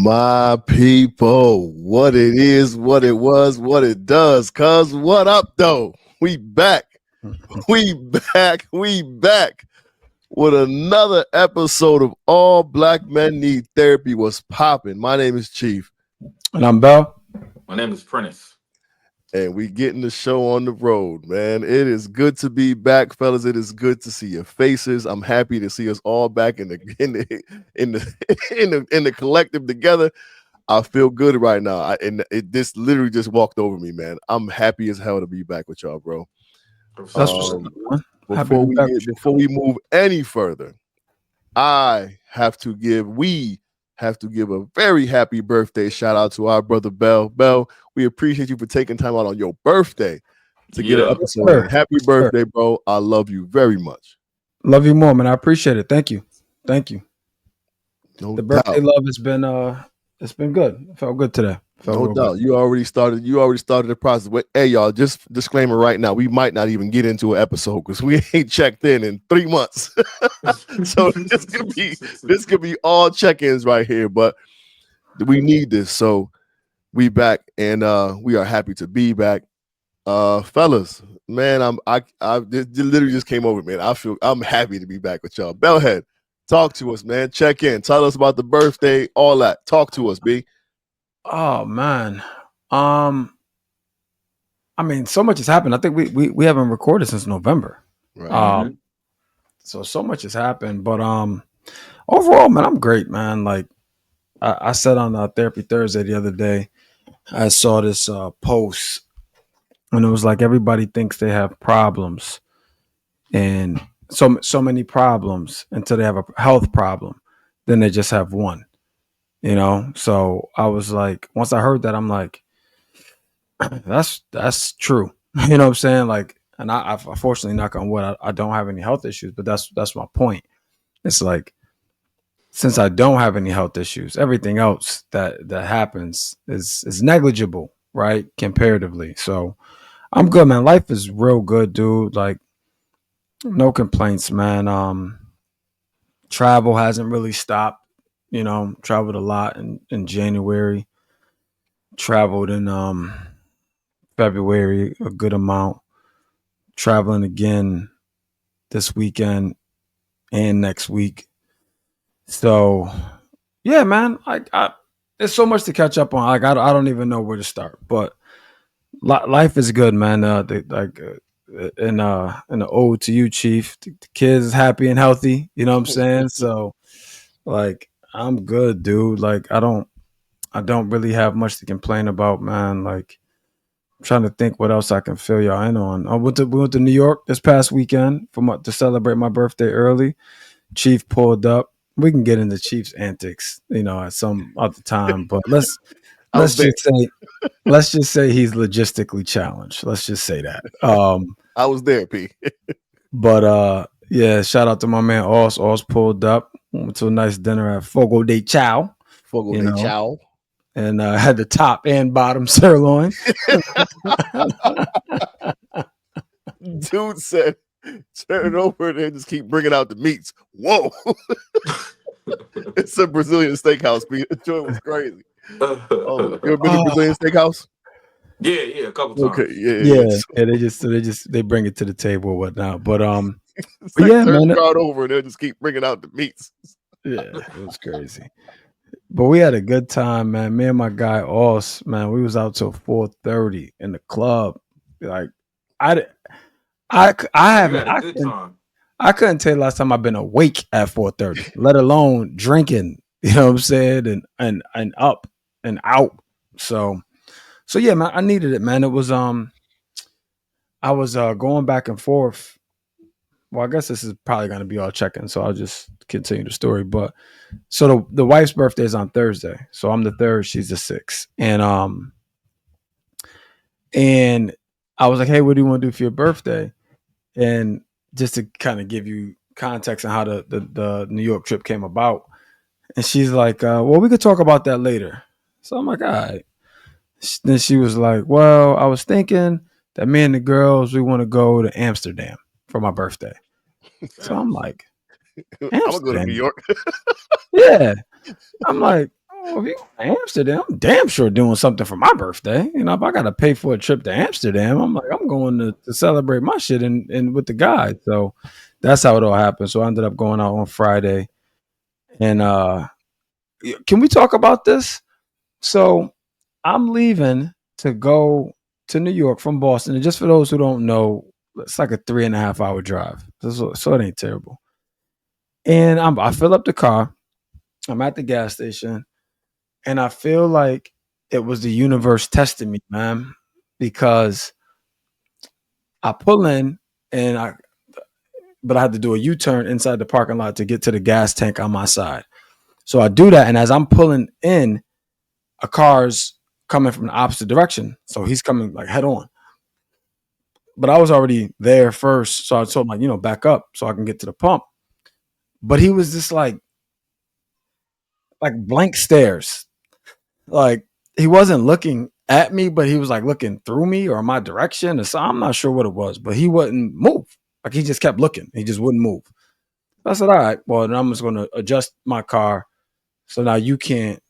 My people, what it is, what it was, what it does. Cuz what up though? We back. We back with another episode of All Black Men Need Therapy. What's popping? My name is Chief. And I'm Bell. My name is Prentice. And we getting the show on the road, man. It is good to be back, fellas. It is good to see your faces. I'm happy to see us all back in the collective together. I feel good right now. This literally just walked over me, man. I'm happy as hell to be back with y'all, bro. That's what's up, man. Before we move any further, we have to give a very happy birthday shout out to our brother Bell. Bell, we appreciate you for taking time out on your birthday to get an episode. Sure. Happy birthday, bro. I love you very much. Love you more, man. I appreciate it. Thank you. No the birthday doubt. Love has been it's been good. It felt good today. No doubt. Good. You already started the process. Hey, y'all, just disclaimer right now. We might not even get into an episode because we ain't checked in 3 months. So this could be all check-ins right here, but we need this. So we back and we are happy to be back. Fellas, man, I literally just came over, man. I'm happy to be back with y'all. Bellhead, talk to us, man. Check in. Tell us about the birthday, all that. Talk to us, B. Oh man. I mean, so much has happened. I think we haven't recorded since November. Right. So much has happened. But overall, man, I'm great, man. Like I said on Therapy Thursday the other day, I saw this post and it was like everybody thinks they have problems. And so many problems until they have a health problem. Then they just have one. You know, so I was like, once I heard that, I'm like, that's true. You know what I'm saying? Like, and I fortunately, knock on wood, I don't have any health issues, but that's my point. It's like, since I don't have any health issues, everything else that happens is negligible, right? Comparatively. So I'm good, man. Life is real good, dude. Like, no complaints, man. Travel hasn't really stopped. You know, traveled a lot in January. Traveled in February a good amount. Traveling again this weekend and next week. So yeah, man. I there's so much to catch up on. Like I don't even know where to start. But life is good, man. In the ode to you, Chief. The kids is happy and healthy. You know what I'm saying? So like I'm good, dude. Like I don't really have much to complain about, man. Like, I'm trying to think what else I can fill y'all in on. We went to New York this past weekend to celebrate my birthday early. Chief pulled up. We can get into Chief's antics, you know, at some other time. But let's just say he's logistically challenged. Let's just say that. I was there, P. But yeah, shout out to my man Oz. Oz pulled up. Went to a nice dinner at Fogo de Chao. Chao. And had the top and bottom sirloin. Dude said, turn it over and just keep bringing out the meats. Whoa. It's a Brazilian steakhouse. The joint was crazy. Oh, you ever been to Brazilian steakhouse? Yeah, a couple times. Okay, yeah. They bring it to the table or whatnot. But but yeah, man. Turn over and they'll just keep bringing out the meats. Yeah, it was crazy. But we had a good time, man. Me and my guy Oz, man, we was out till 4:30 in the club. Like, I couldn't tell you last time I've been awake at 4:30, let alone drinking. You know what I'm saying? And up and out. So yeah, man, I needed it, man. It was I was going back and forth. Well, I guess this is probably going to be all check-in, so I'll just continue the story. But so the wife's birthday is on Thursday, so I'm the third, she's the sixth, and I was like, "Hey, what do you want to do for your birthday?" And just to kind of give you context on how the New York trip came about, and she's like, "Well, we could talk about that later." So I'm like, "All right." Then she was like, "Well, I was thinking that me and the girls we want to go to Amsterdam for my birthday." So I'm like, I'm gonna go to New York. Yeah. I'm like, Oh, if you go to Amsterdam, I'm damn sure doing something for my birthday. You know, if I got to pay for a trip to Amsterdam, I'm like, I'm going to celebrate my shit and with the guys. So that's how it all happened. So I ended up going out on Friday. And can we talk about this? So I'm leaving to go to New York from Boston. And just for those who don't know, it's like a 3.5 hour drive. So it ain't terrible. And I fill up the car. I'm at the gas station. And I feel like it was the universe testing me, man, because I pull in and but I had to do a U-turn inside the parking lot to get to the gas tank on my side. So I do that. And as I'm pulling in, a car's coming from the opposite direction. So he's coming like head on. But I was already there first. So I told him, like, back up so I can get to the pump. But he was just like blank stares. Like he wasn't looking at me, but he was like looking through me or my direction. So I'm not sure what it was, but he wouldn't move. Like he just kept looking. He just wouldn't move. I said, all right, well, then I'm just going to adjust my car. So now you can't.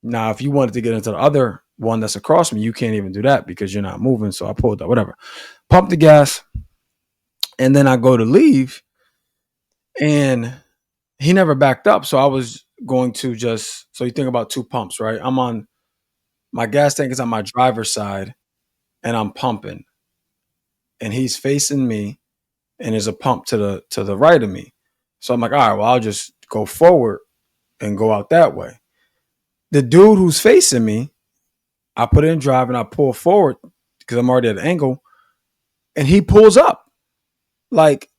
Now, if you wanted to get into the other one that's across me, you can't even do that because you're not moving. So I pulled up, whatever, pump the gas. And then I go to leave and he never backed up. So I was going to so you think about two pumps, right? My gas tank is on my driver's side and I'm pumping and he's facing me and there's a pump to the right of me. So I'm like, all right, well, I'll just go forward and go out that way. The dude who's facing me, I put it in drive and I pull forward because I'm already at an angle and he pulls up like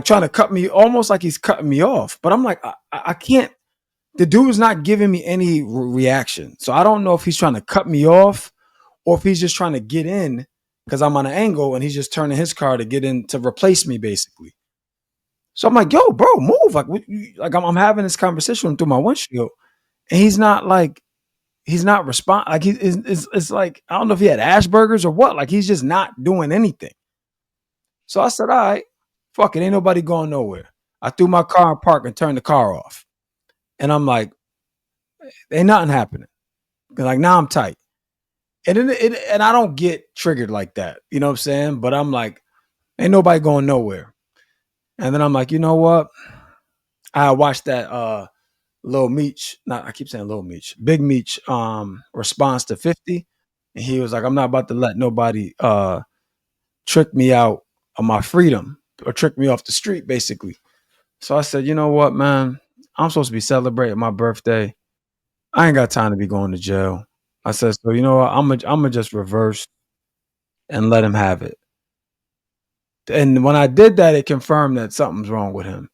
trying to cut me, almost like he's cutting me off. But I'm like, I can't. The dude's not giving me any reaction. So I don't know if he's trying to cut me off or if he's just trying to get in because I'm on an angle and he's just turning his car to get in to replace me, basically. So I'm like, yo, bro, move. Like I'm having this conversation through my windshield and he's not respond. Like it's like, I don't know if he had Asperger's or what. Like he's just not doing anything. So I said, all right, fuck it. Ain't nobody going nowhere. I threw my car in park and turned the car off. And I'm like, ain't nothing happening. Like now I'm tight. And and I don't get triggered like that. You know what I'm saying? But I'm like, ain't nobody going nowhere. And then I'm like, you know what? I watched that Lil Meech, I keep saying Lil Meech, Big Meech response to 50. And he was like, I'm not about to let nobody trick me out of my freedom or trick me off the street, basically. So I said, you know what, man? I'm supposed to be celebrating my birthday. I ain't got time to be going to jail. I said, so you know what? I'm gonna just reverse and let him have it. And when I did that, it confirmed that something's wrong with him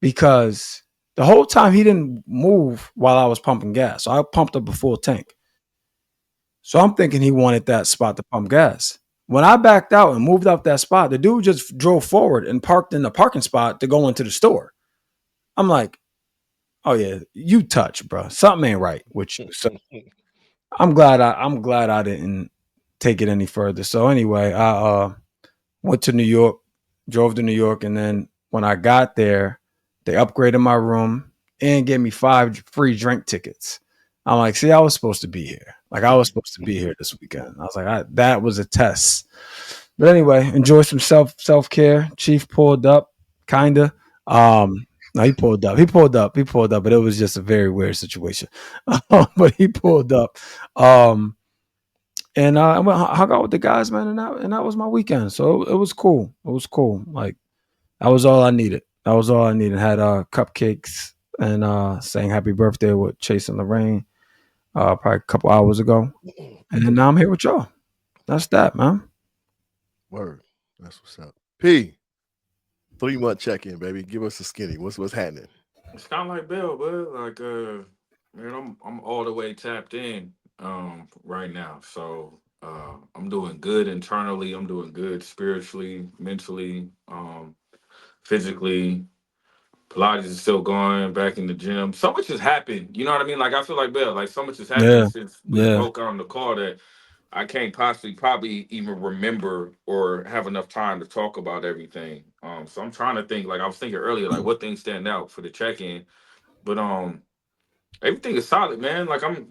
because the whole time he didn't move while I was pumping gas. So I pumped up a full tank. So I'm thinking he wanted that spot to pump gas. When I backed out and moved up that spot, the dude just drove forward and parked in the parking spot to go into the store. I'm like, oh yeah, you touch, bro. Something ain't right with you. So I'm glad I didn't take it any further. So anyway, I went to New York, drove to New York, and then when I got there, they upgraded my room and gave me 5 free drink tickets. I'm like, see, I was supposed to be here. Like I was supposed to be here this weekend. I was like, that was a test. But anyway, enjoy some self-care. Chief pulled up, kinda. No, he pulled up. But it was just a very weird situation. But he pulled up. And I went hung out with the guys, man, and that was my weekend. So it was cool. It was cool. Like that was all I needed. That was all I needed. Had cupcakes and sang happy birthday with Chase and Lorraine probably a couple hours ago. And now I'm here with y'all. That's that, man. Word. That's what's up. P. 3-month check-in, baby. Give us a skinny. What's happening? It's kind of like Bill, but like man, I'm all the way tapped in right now. So I'm doing good internally. I'm doing good spiritually, mentally, physically. Pilates is still going back in the gym. So much has happened. You know what I mean? Like I feel like Bill, like so much has happened Yeah. since we Yeah. spoke on the call that I can't possibly probably even remember or have enough time to talk about everything. So I'm trying to think, like I was thinking earlier, like what things stand out for the check-in. But Everything is solid, man. Like I'm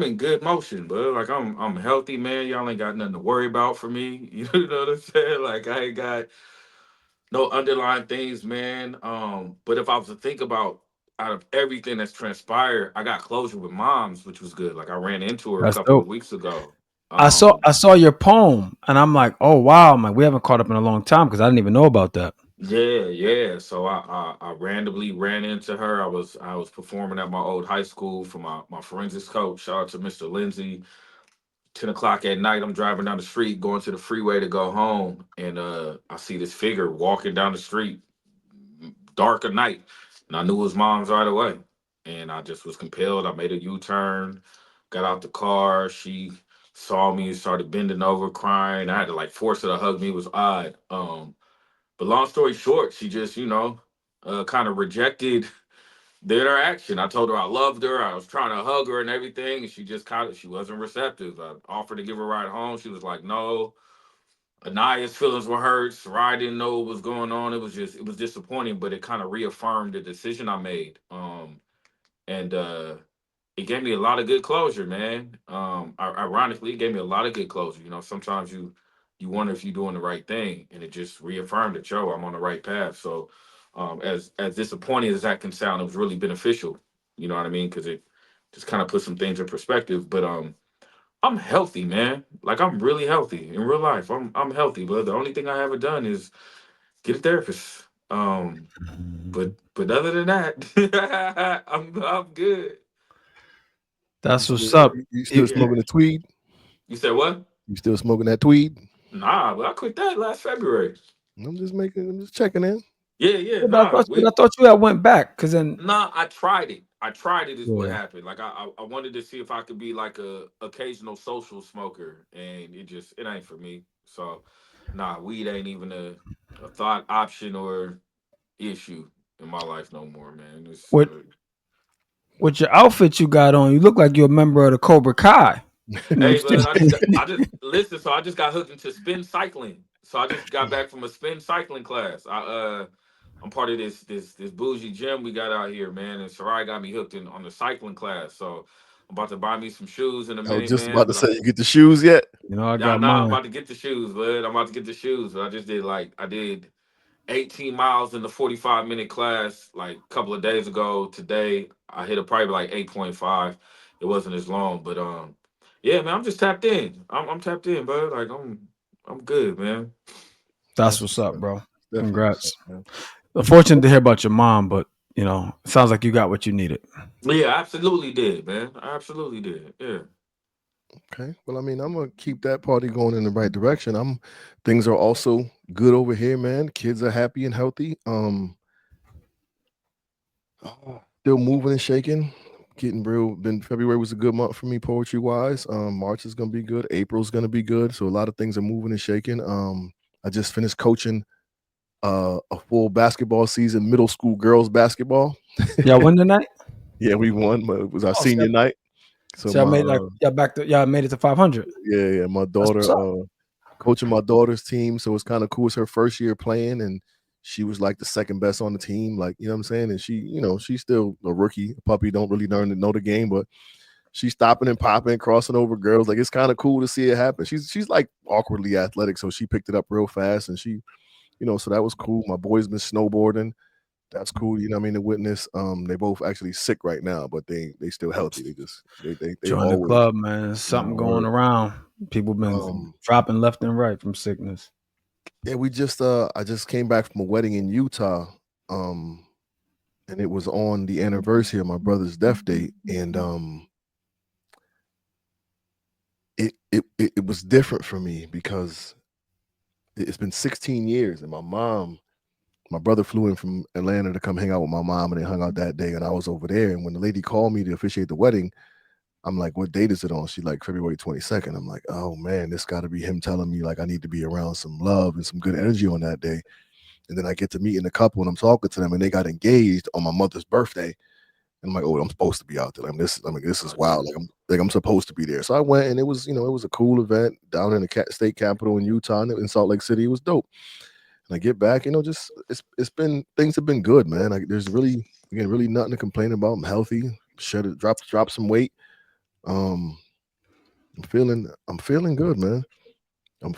in good motion, but like I'm healthy, man. Y'all ain't got nothing to worry about for me. You know what I'm saying? Like I ain't got no underlying things, man. But if I was to think about out of everything that's transpired, I got closure with moms, which was good. Like I ran into her a That's couple dope. of weeks ago. I saw Um, I saw your poem, and I'm like, oh wow, I'm like, we haven't caught up in a long time because I didn't even know about that. yeah. So I randomly ran into her. I was performing at my old high school for my forensics coach. Shout out to Mr. Lindsay. 10 o'clock at night, I'm driving down the street, going to the freeway to go home, and I see this figure walking down the street, dark of night, and I knew it was mom's right away. And I just was compelled. I made a U-turn, got out the car. She saw me, started bending over, crying. I had to like force her to hug me. It was odd. But long story short, she just, kind of rejected the interaction. I told her I loved her. I was trying to hug her and everything, and she wasn't receptive. I offered to give her a ride home. She was like, no. Anaya's feelings were hurt. Sarai didn't know what was going on. It was disappointing, but it kind of reaffirmed the decision I made. And It gave me a lot of good closure, man. Ironically, it gave me a lot of good closure. Sometimes you wonder if you're doing the right thing, and it just reaffirmed that, yo, I'm on the right path. So, as disappointing as that can sound, it was really beneficial. You know what I mean? Because it just kind of put some things in perspective. But I'm healthy, man. Like I'm really healthy in real life. I'm healthy, but the only thing I haven't done is get a therapist. But other than that, I'm good. You That's what's still up. you still You, Yeah. smoking the tweed? You said what? You still smoking that tweed? Nah, but I quit that last February. I'm just checking in. Yeah. but I Nah, thought, but I thought you had went back because then nah. I tried it. I tried it is what yeah. happened. Like I wanted to see if I could be like a occasional social smoker, and it ain't for me. So, nah, weed ain't even a thought option or issue in my life no more, man. With with your outfit you got on, you look like you're a member of the Cobra Kai. You know Hey, what I'm but saying? I just listen. So I just got hooked into spin cycling. So I just got back from a spin cycling class. I'm part of this bougie gym we got out here, man. And Sarai got me hooked in on the cycling class. So I'm about to buy me some shoes in a I was minute, just man. about to But say, you get the shoes yet? You know, I yeah, got nah, I'm mine. about to get the shoes, bud. I'm about to get the shoes. But I did 18 miles in the 45-minute class like a couple of days ago. Today I hit a probably like 8.5. It wasn't as long, but yeah, man, I'm just tapped in. I'm tapped in, bud. Like I'm good, man. That's That's what's what's up, up. bro. Definitely what's up, Congrats. man. Unfortunate to hear about your mom, but it sounds like you got what you needed. Yeah, I absolutely did, man. I absolutely did. Yeah. Okay. Well, I mean, I'm gonna keep that party going in the right direction. Things are also good over here, man. Kids are happy and healthy. Still moving and shaking. Getting real. Been February was a good month for me, poetry wise. March is gonna be good. April's gonna be good. So a lot of things are moving and shaking. I just finished coaching a full basketball season, middle school girls basketball. Y'all win tonight? Yeah, we won. It was our Oh, so senior night. So y'all made y'all made it to 500. yeah, my That's daughter what's up. coaching my daughter's team, so it's kind of cool. It's her first year playing, and she was like the second best on the team, like, you know what I'm saying? And she, she's still a rookie, a puppy, don't really learn to know the game, but she's stopping and popping, crossing over girls. Like, it's kind of cool to see it happen. She's like awkwardly athletic, so she picked it up real fast, and she, so that was cool. My boy's been snowboarding. That's cool, you know what I mean, to witness. They both actually sick right now, but they still healthy. They Join the always, club, man. There's nah, something going word. around. People been Um, dropping left and right from sickness. yeah, I just came back from a wedding in Utah. Um, and it was on the anniversary of my brother's death date. And it was different for me because it's been 16 years, and my brother flew in from Atlanta to come hang out with my mom, and they hung out that day, and I was over there. And when the lady called me to officiate the wedding, I'm like, what date is it on? She's like, February 22nd. I'm like, oh man, this got to be him telling me like I need to be around some love and some good energy on that day. And then I get to meeting the couple and I'm talking to them, and they got engaged on my mother's birthday. And I'm like, oh, I'm supposed to be out there. This is Oh, wild. geez. Like I'm supposed to be there. So I went, and it was, it was a cool event down in the state capital in Utah, and in Salt Lake City. It was dope. And I get back, just things have been good, man. Like there's really, again, really nothing to complain about. I'm healthy, drop some weight. Um, I'm feeling good, man. I'm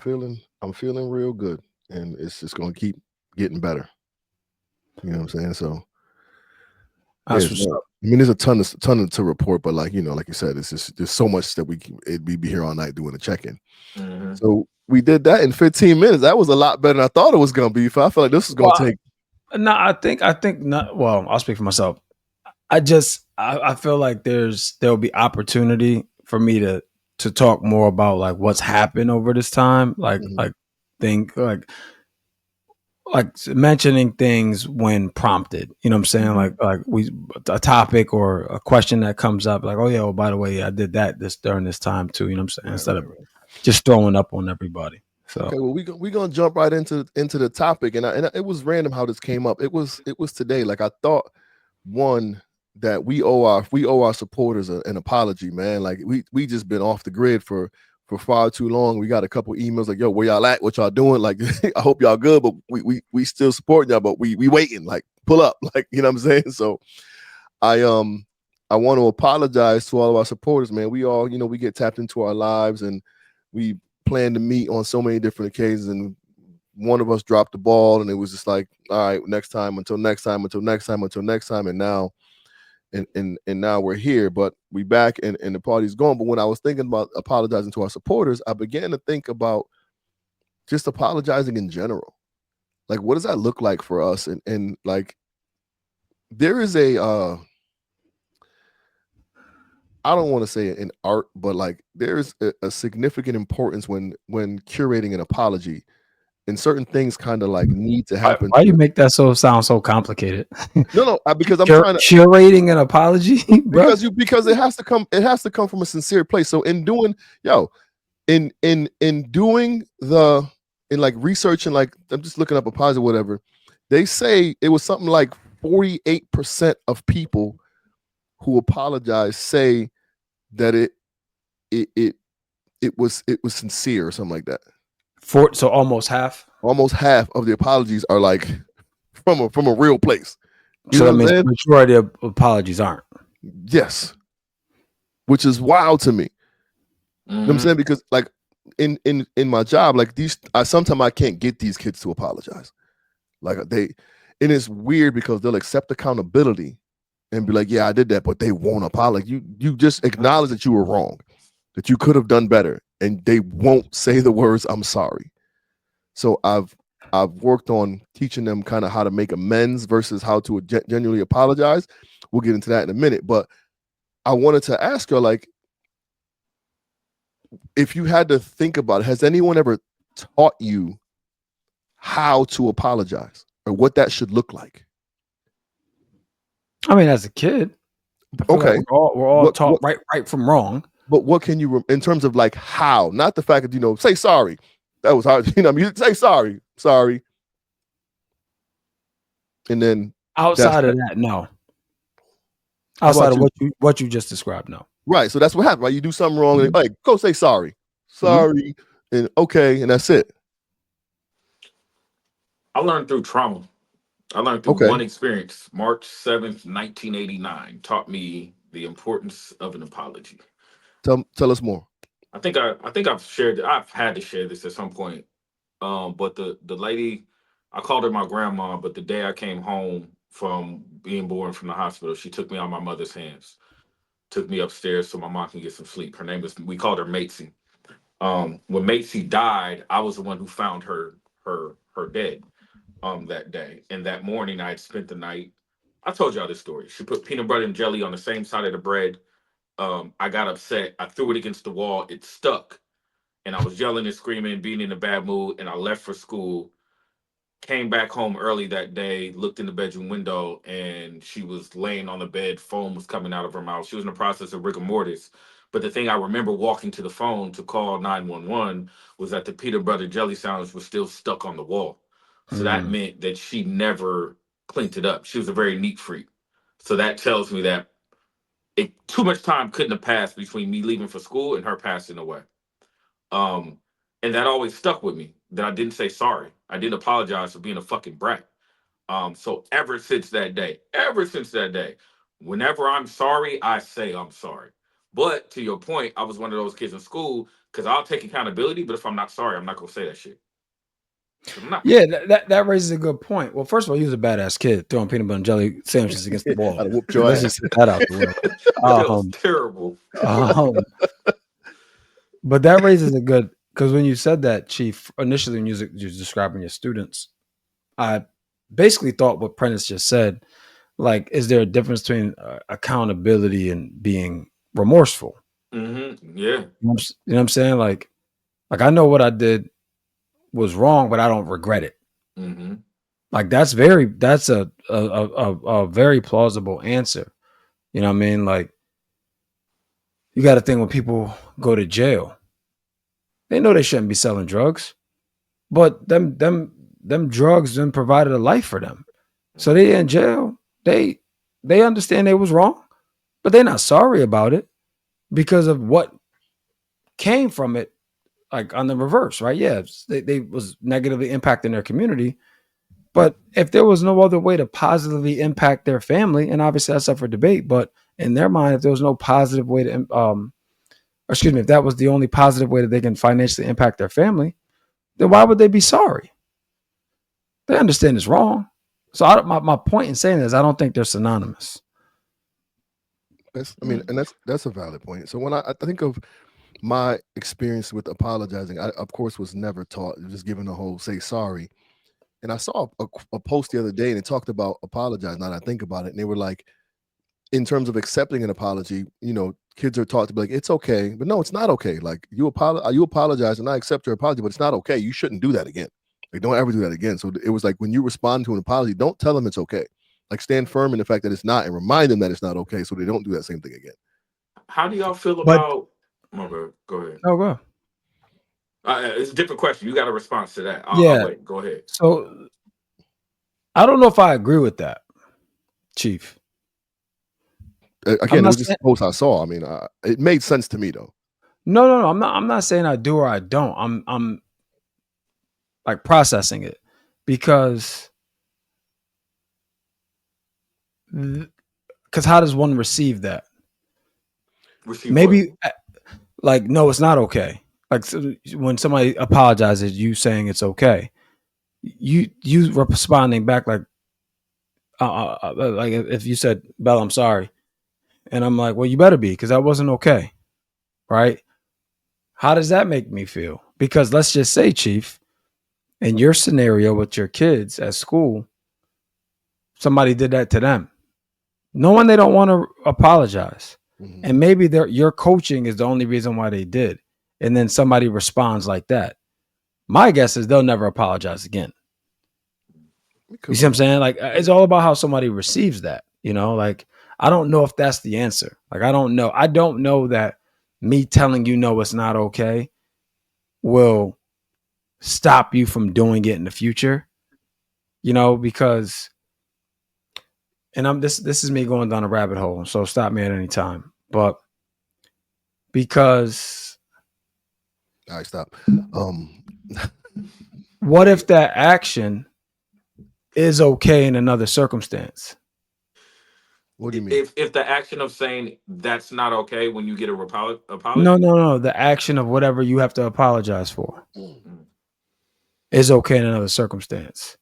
feeling real good, and it's just gonna keep getting better. You know what I'm saying? So yeah, That's what's up. I mean, there's a ton to report, but like like you said, it's just there's so much that we'd be here all night doing a check-in. Mm-hmm. So we did that in 15 minutes. That was a lot better than I thought it was gonna be. I feel like this is gonna Well, take. no, I think not. Well, I'll speak for myself. I feel like there'll be opportunity for me to talk more about like what's happened over this time, Mhm. think like mentioning things when prompted. You know what I'm saying? Mm-hmm. Like we a topic or a question that comes up, like, oh yeah, well by the way, I did that this during this time too. You know what I'm saying? Right, Instead of right. just throwing up on everybody. Okay, So well we gonna jump right into the topic, it was random how this came up. It was today. Like I thought, one, that we owe our supporters an apology, man. Like we just been off the grid for far too long. We got a couple emails like, yo, where y'all at? What y'all doing? Like I hope y'all good, but we still supporting y'all, but we waiting. Like pull up, like you know what I'm saying. So I I want to apologize to all of our supporters, man. We all, we get tapped into our lives and we plan to meet on so many different occasions. And one of us dropped the ball and it was just like, all right, next time, until next time, until next time, until next time. And now, and now we're here, but we back and the party's going. But when I was thinking about apologizing to our supporters, I began to think about just apologizing in general. Like, what does that look like for us? And like, there is I don't want to say an art, but like there's a significant importance when curating an apology, and certain things kind of like need to happen why you to. make that sound so complicated? No, because I'm trying to, Curating an apology, bro. because it has to come from a sincere place. So in doing, in doing in like researching, like I'm just looking up apology or whatever, they say it was something like 48% of people who apologize say that it it it was sincere or something like that. So almost half. Almost half of the apologies are like from a real place. You So know that what I'm means the saying? majority of apologies aren't. Yes, which is wild to me. You know what I'm Mm-hmm. saying? Because like in my job, like these, sometimes I can't get these kids to apologize. Like and it's weird because they'll accept accountability and be like, yeah, I did that, but they won't apologize. You just acknowledge that you were wrong, that you could have done better, and they won't say the words "I'm sorry." So I've worked on teaching them kind of how to make amends versus how to genuinely apologize. We'll get into that in a minute, but I wanted to ask her, like, if you had to think about it, has anyone ever taught you how to apologize or what that should look like? I mean, as a kid, I feel like Okay, we're all what taught right from wrong. but what can you in terms of like how? Not the fact that say sorry. That was hard. I mean, you say sorry, and then that's Outside that. of that, no. How Outside about of you? what you just described, no. Right. So that's what happened. Right. You do something wrong, and like go say sorry, Mhm. sorry, and okay, and that's it. I learned through trauma. I learned through Okay. one experience. March 7th, 1989 taught me the importance of an apology. Tell us more. I think I've had to share this at some point. But the lady, I called her my grandma, but the day I came home from being born from the hospital, she took me out of my mother's hands, took me upstairs so my mom can get some sleep. Her name was, we called her Matesy. When Matesy died, I was the one who found her dead that day. And that morning I had spent the night. I told y'all this story. She put peanut butter and jelly on the same side of the bread. I got upset. I threw it against the wall. It stuck. And I was yelling and screaming, being in a bad mood. And I left for school. Came back home early that day, looked in the bedroom window, and she was laying on the bed. Foam was coming out of her mouth. She was in the process of rigor mortis. But the thing I remember walking to the phone to call 911 was that the peanut butter jelly sandwich was still stuck on the wall. So that Mm. meant that she never cleaned it up. She was a very neat freak. So that tells me that too much time couldn't have passed between me leaving for school and her passing away. Um, and that always stuck with me that I didn't say sorry. I didn't apologize for being a fucking brat. So ever since that day, Whenever I'm sorry, I say I'm sorry. But to your point, I was one of those kids in school because I'll take accountability, but if I'm not sorry, I'm not gonna say that shit. 'Cause I'm not. Yeah, that raises a good point. Well, first of all, he was a badass kid throwing peanut butter and jelly sandwiches against the wall. I'd have whooped your Let's ass. just get that out the way. That was Um, terrible. um, but that raises a good, because when you said that, Chief, initially when you was describing your students, I basically thought what Prentice just said. Like, is there a difference between accountability and being remorseful? Mm-hmm. Yeah. You know what I'm saying? Like I know what I did was wrong, but I don't regret it. Mm-hmm. Like that's a very plausible answer. You know what I mean? Like you got to think when people go to jail, they know they shouldn't be selling drugs, but them drugs then provided a life for them. So they in jail. They understand they was wrong, but they're not sorry about it because of what came from it. Like on the reverse, right? Yeah, they was negatively impacting their community. But if there was no other way to positively impact their family, and obviously that's up for debate, but in their mind, if there was no positive way to, if that was the only positive way that they can financially impact their family, then why would they be sorry? They understand it's wrong. So my point in saying this, I don't think they're synonymous. That's a valid point. So when I think of my experience with apologizing, I of course was never taught. Just given the whole say sorry. And I saw a post the other day, and it talked about apologize. Now that I think about it, and they were like, in terms of accepting an apology, kids are taught to be like, it's okay, but no, it's not okay. Like you apologize, and I accept your apology, but it's not okay. You shouldn't do that again. Like don't ever do that again. So it was like when you respond to an apology, don't tell them it's okay. Like stand firm in the fact that it's not, and remind them that it's not okay, so they don't do that same thing again. How do y'all feel But about? My bad. Go ahead. oh, go. It's a different question. You got a response to that. I'll Yeah. wait. Go ahead. So I don't know if I agree with that, Chief. Again, it was just a post I saw. I mean, it made sense to me though. No. I'm not saying I do or I don't. I'm like processing it because how does one receive that? Maybe like no, it's not okay. Like so when somebody apologizes, you saying it's okay. You responding back like if you said, Belle, I'm sorry, and I'm like, well, you better be because that wasn't okay, right? How does that make me feel? Because let's just say, Chief, in your scenario with your kids at school, somebody did that to them, knowing they don't want to apologize. Mm-hmm. And maybe your coaching is the only reason why they did. And then somebody responds like that. My guess is they'll never apologize again. You see what I'm saying? Like it's all about how somebody receives that, like I don't know if that's the answer. Like I don't know. I don't know that me telling you no, it's not okay will stop you from doing it in the future, because and this is me going down a rabbit hole, so stop me at any time. But because all right, stop. What if that action is okay in another circumstance? What do you mean? If the action of saying that's not okay when you get a apology? No. The action of whatever you have to apologize for is okay in another circumstance.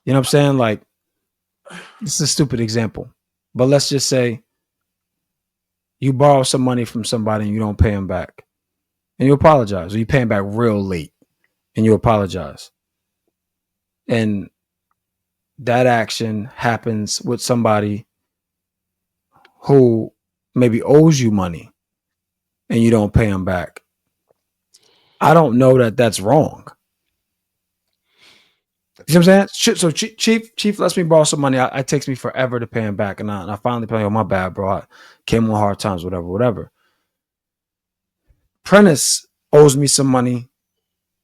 You know what I'm saying? Like, this is a stupid example, but let's just say you borrow some money from somebody and you don't pay them back, and you apologize, or you pay them back real late, and you apologize, and that action happens with somebody who maybe owes you money and you don't pay them back. I don't know that that's wrong. You know what I'm saying? So Chief lets me borrow some money. It takes me forever to pay him back. And I finally pay him. My bad, bro. I came on hard times, whatever. Prentice owes me some money.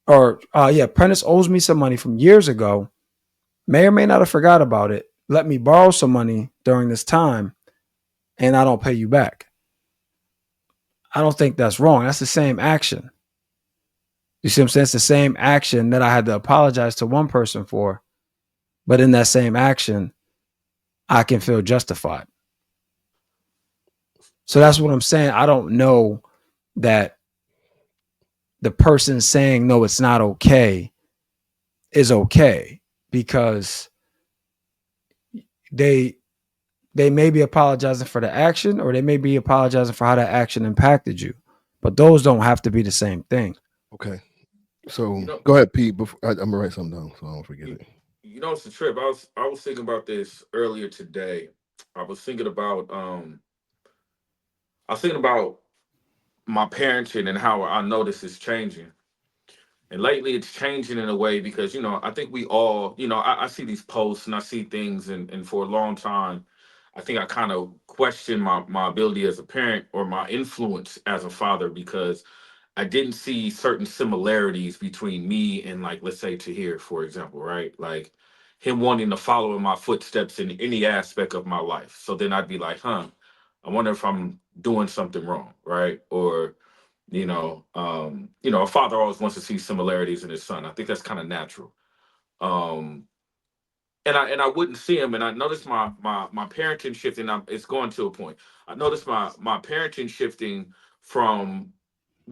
Prentice owes me some money from years ago. May or may not have forgot about it. Let me borrow some money during this time, and I don't pay you back. I don't think that's wrong. That's the same action. You see what I'm saying? It's the same action that I had to apologize to one person for. But in that same action, I can feel justified. So that's what I'm saying. I don't know that the person saying no, it's not okay is okay, because they they may be apologizing for the action, or they may be apologizing for how that action impacted you. But those don't have to be the same thing. Okay. So You know, go ahead, Pete. Before, I'm gonna write something down so I don't forget you, it. you know, it's a trip. I was thinking about this earlier today. I was thinking about I was thinking about my parenting and how I notice it's changing. And lately it's changing in a way because, I think we all, I see these posts and I see things, and for a long time, I think I kind of question my ability as a parent or my influence as a father, because I didn't see certain similarities between me and, like, let's say Tahir, for example, right? Like him wanting to follow in my footsteps in any aspect of my life. So then I'd be like, I wonder if I'm doing something wrong, right? Or a father always wants to see similarities in his son. I think that's kind of natural. Um, and I wouldn't see him, and I noticed my parenting shifting. It's going to a point. I noticed my parenting shifting from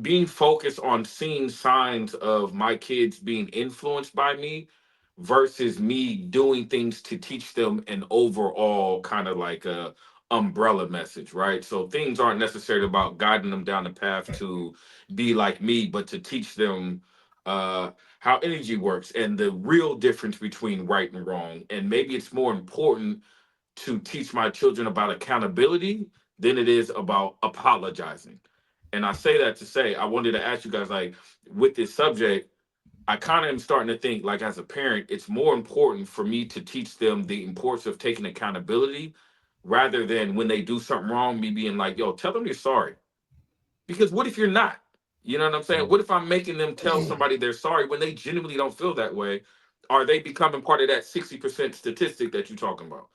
being focused on seeing signs of my kids being influenced by me versus me doing things to teach them an overall kind of like a umbrella message, right? So things aren't necessarily about guiding them down the path to be like me, but to teach them how energy works and the real difference between right and wrong. And maybe it's more important to teach my children about accountability than it is about apologizing. And I say that to say, I wanted to ask you guys, like, with this subject, I kind of am starting to think, like, as a parent, it's more important for me to teach them the importance of taking accountability rather than when they do something wrong, me being like, yo, tell them you're sorry. Because what if you're not? You know what I'm saying? What if I'm making them tell somebody they're sorry when they genuinely don't feel that way? Are they becoming part of that 60% statistic that you're talking about,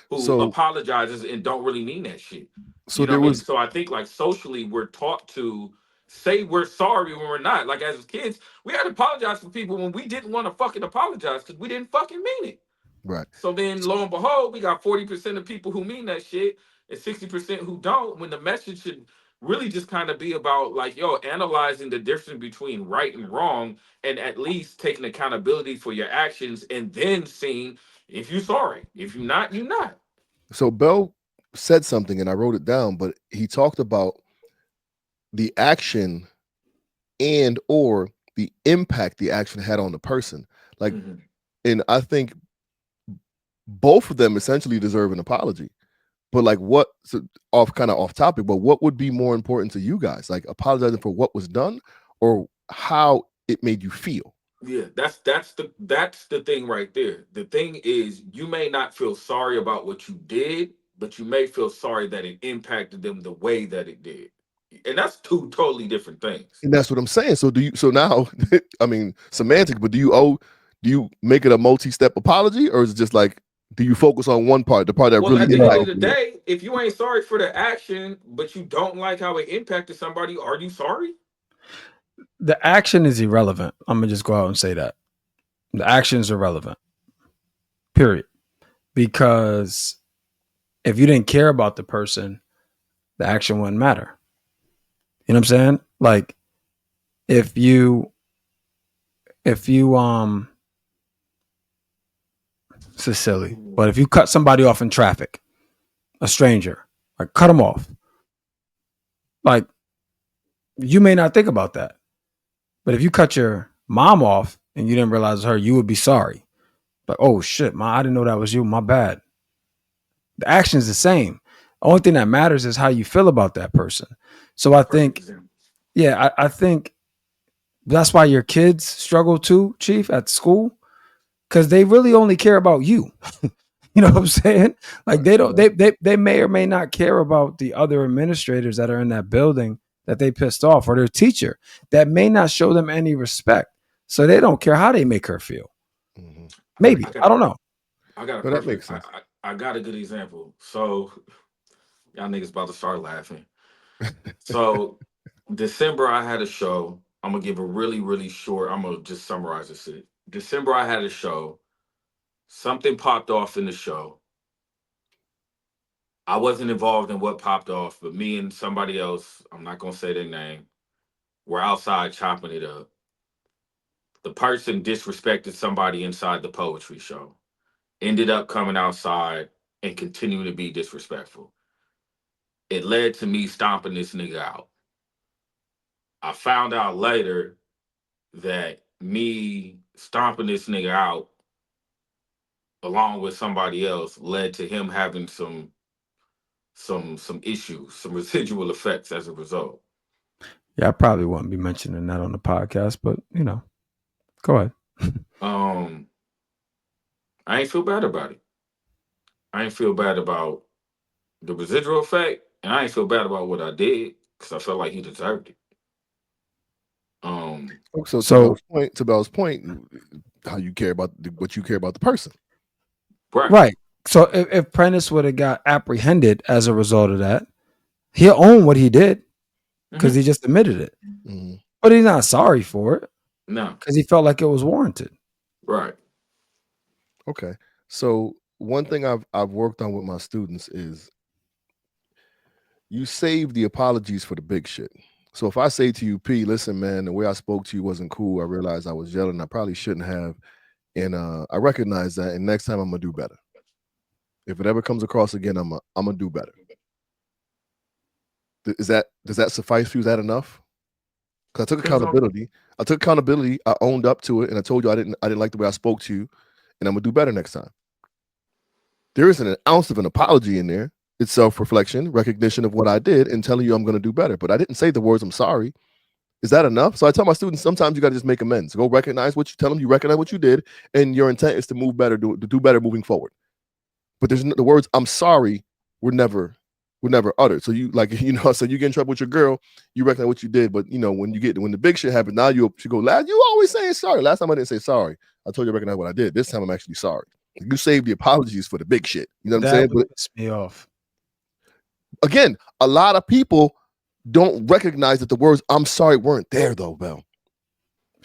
who So apologizes and don't really mean that shit? so You know what there I mean? was So I think, like, socially, we're taught to say we're sorry when we're not. Like, as kids, we had to apologize for people when we didn't want to fucking apologize because we didn't fucking mean it. right. So then, lo and behold, we got 40% of people who mean that shit and 60% who don't, when the message should really just kind of be about, like, yo, analyzing the difference between right and wrong, and at least taking accountability for your actions, and then seeing if you're sorry. If you're not, you're not. So Bell said something and I wrote it down, but he talked about the action and or the impact the action had on the person. Like, Mm-hmm. and I think both of them essentially deserve an apology. But like, what, so off kind of off topic, but what would be more important to you guys? Like apologizing for what was done or how it made you feel? Yeah, that's the thing right there. The thing is, you may not feel sorry about what you did, but you may feel sorry that it impacted them the way that it did. And that's two totally different things. And that's what I'm saying. So do you, so now, I mean, semantics, but do you make it a multi-step apology or is it just like, do you focus on one part, the part that Well, really at the end of impacted No, the you? day, if you ain't sorry for the action, but you don't like how it impacted somebody, are you sorry? the action is irrelevant. I'm gonna just go out and say that the action is irrelevant. Period. Because if you didn't care about the person, the action wouldn't matter. You know what I'm saying? Like if you if you this is silly, but if you cut somebody off in traffic, a stranger, like cut them off, like you may not think about that. But if you cut your mom off and you didn't realize it was her, you would be sorry. Like, oh shit, ma, I didn't know that was you. My bad. The action is the same. The only thing that matters is how you feel about that person. So I Perfect think, example. yeah, I think that's why your kids struggle too, Chief, at school, because they really only care about you. You know what I'm saying? Like Right. they don't they may or may not care about the other administrators that are in that building that they pissed off, or their teacher that may not show them any respect. So they don't care how they make her feel. Mm-hmm. I got, Maybe. I I got, don't know. I got a So that perfect. makes sense. I got a good example. So y'all niggas about to start laughing. So December, I had a show. I'm gonna give a really, really short. I'm gonna just summarize this shit. December, I had a show. Something popped off in the show. I wasn't involved in what popped off, but me and somebody else, I'm not gonna say their name, were outside chopping it up. The person disrespected somebody inside the poetry show, ended up coming outside and continuing to be disrespectful. It led to me stomping this nigga out. I found out later that me stomping this nigga out along with somebody else led to him having some issues, some residual effects as a result. Yeah, I probably wouldn't be mentioning that on the podcast, but go ahead. Um, I ain't feel bad about it. I ain't feel bad about the residual effect, and I ain't feel bad about what I did because I felt like he deserved it. So So to Bell's point, how you care about what you care about the person. right. So if Prentice would have got apprehended as a result of that, he'll own what he did because he just admitted it. Mm-hmm. But he's not sorry for it. No. Because he felt like it was warranted. Right. Okay. So one thing I've worked on with my students is you save the apologies for the big shit. So if I say to you, P, listen, man, the way I spoke to you wasn't cool. I realized I was yelling. I probably shouldn't have. And I recognize that. And next time I'm gonna do better. If it ever comes across again, I'm gonna do better. Does that suffice for you? Is that enough? Because I took accountability. I owned up to it, and I told you I didn't like the way I spoke to you, and I'm gonna do better next time. There isn't an ounce of an apology in there. It's self-reflection, recognition of what I did, and telling you I'm gonna do better. But I didn't say the words "I'm sorry." Is that enough? So I tell my students sometimes you got to just make amends. Go recognize what you tell them. You recognize what you did, and your intent is to move better, to do better moving forward. But there's the words "I'm sorry" were never uttered. So you so you get in trouble with your girl, you recognize what you did, but when the big shit happens, now she go, lad, you always saying sorry. Last time I didn't say sorry. I told you I recognize what I did. This time I'm actually sorry. You save the apologies for the big shit. You know what I'm saying? That would piss me off. Again, a lot of people don't recognize that the words "I'm sorry" weren't there though, Bell.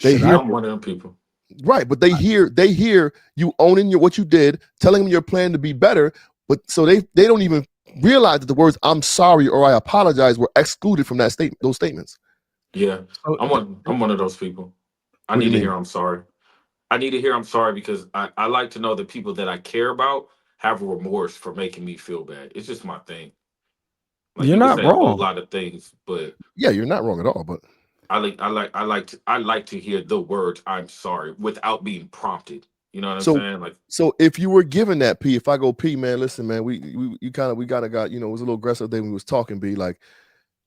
I'm one of them people. Right, but they hear you owning what you did, telling them your plan to be better, but so they don't even realize that the words "I'm sorry" or "I apologize" were excluded from that statement. Those statements. Yeah, I'm one of those people. I need to hear I'm sorry. I need to hear I'm sorry because I like to know the people that I care about have remorse for making me feel bad. It's just my thing. Like You're you can not say a whole wrong. lot of things, but yeah, you're not wrong at all. But I like to hear the words "I'm sorry" without being prompted. You know what I'm saying? Like, so if you were given that, P, if I go, P, man, listen, man, we got it was a little aggressive day when we was talking, B, like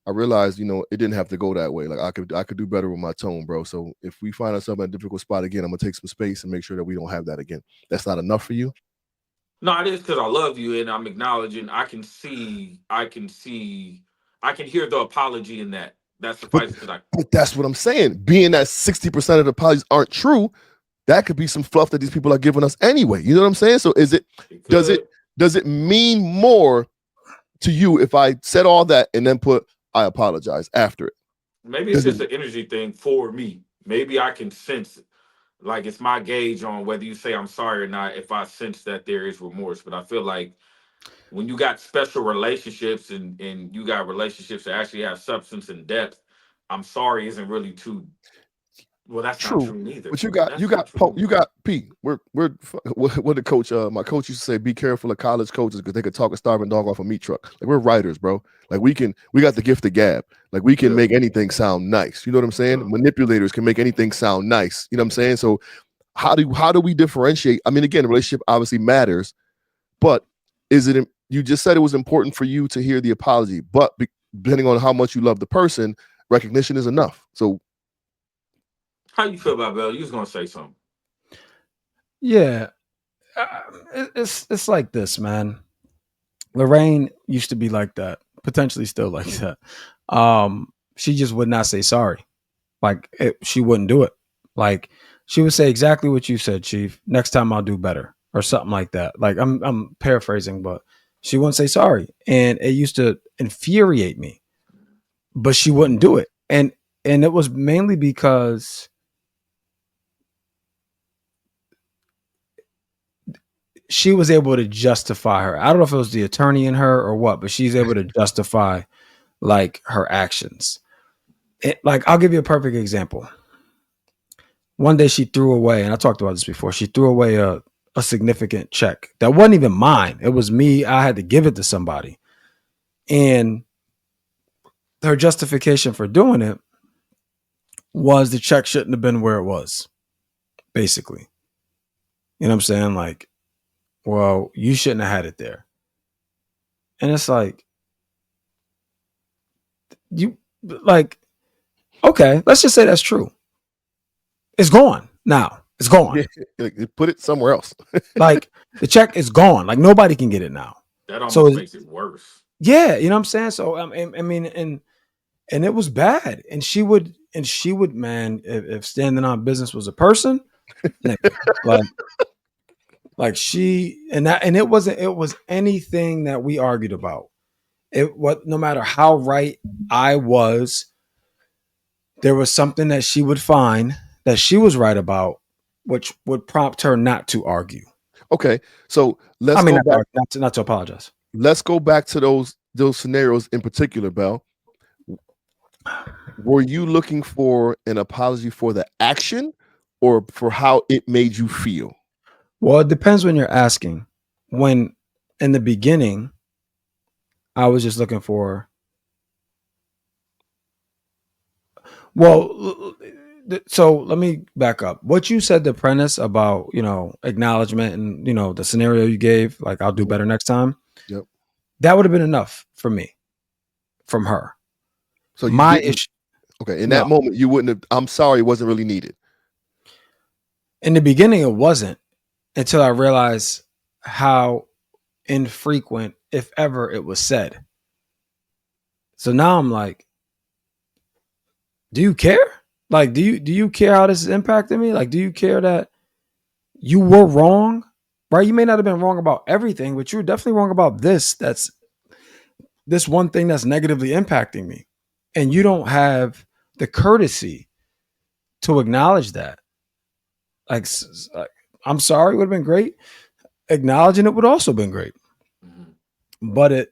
I realized, it didn't have to go that way. Like I could do better with my tone, bro. So if we find ourselves in a difficult spot again, I'm gonna take some space and make sure that we don't have that again. That's not enough for you? no, it is because I love you and I'm acknowledging. I can hear the apology in that. That suffices because But that's what I'm saying. Being that 60% of the apologies aren't true, that could be some fluff that these people are giving us anyway. You know what I'm saying? So does it mean more to you if I said all that and then put "I apologize" after it? Maybe it's just an energy thing for me. Maybe I can sense it. Like it's my gauge on whether you say I'm sorry or not if I sense that there is remorse. But I feel like when you got special relationships and you got relationships that actually have substance and depth, I'm sorry isn't really too well. That's not True, true neither. but you got P. We're what the coach. My coach used to say, "Be careful of college coaches because they could talk a starving dog off a meat truck." Like we're writers, bro. Like we got the gift of gab. Like we can make anything sound nice. You know what I'm saying? Manipulators can make anything sound nice. You know what I'm saying? So how do we differentiate? I mean, again, relationship obviously matters, but is it? You just said it was important for you to hear the apology, but depending on how much you love the person, recognition is enough. So. How you feel about Bell? You was gonna say something. Yeah, it's like this, man. Lorraine used to be like that, potentially still like that. She just would not say sorry. Like she wouldn't do it. Like she would say exactly what you said, Chief. Next time I'll do better, or something like that. Like I'm paraphrasing, but she wouldn't say sorry, and it used to infuriate me. But she wouldn't do it, and it was mainly because she was able to justify her. I don't know if it was the attorney in her or what, but she's able to justify like her actions. Like, I'll give you a perfect example. One day she threw away, and I talked about this before, she threw away a significant check that wasn't even mine. It was me. I had to give it to somebody. And her justification for doing it was the check shouldn't have been where it was, basically. You know what I'm saying? Like, well, you shouldn't have had it there. And it's like, you, like, okay, let's just say that's true. It's gone now. It's gone. Yeah, put it somewhere else. Like, the check is gone. Like, nobody can get it now. That almost So makes it worse. Yeah, you know what I'm saying? So I mean, and it was bad. And she would, man, if standing on business was a person, like she, and it was anything that we argued about. No matter how right I was, there was something that she would find that she was right about, which would prompt her not to argue. Okay, so let's go back. Not to apologize. Let's go back to those scenarios in particular, Bell. Were you looking for an apology for the action or for how it made you feel? Well, it depends when you're asking. When in the beginning, I was just looking for. Well, so let me back up. What you said to Prentice about, acknowledgement and, the scenario you gave, like, I'll do better next time. Yep. That would have been enough for me from her. So my issue. Okay. In that moment, you wouldn't have, I'm sorry, it wasn't really needed. In the beginning, it wasn't until I realized how infrequent, if ever, it was said. So now I'm like, do you care? Like, do you care how this is impacting me? Like, do you care that you were wrong? Right? You may not have been wrong about everything, but you were definitely wrong about this. That's this one thing that's negatively impacting me. And you don't have the courtesy to acknowledge that. Like, I'm sorry, would have been great. Acknowledging it would also been great. Mm-hmm. But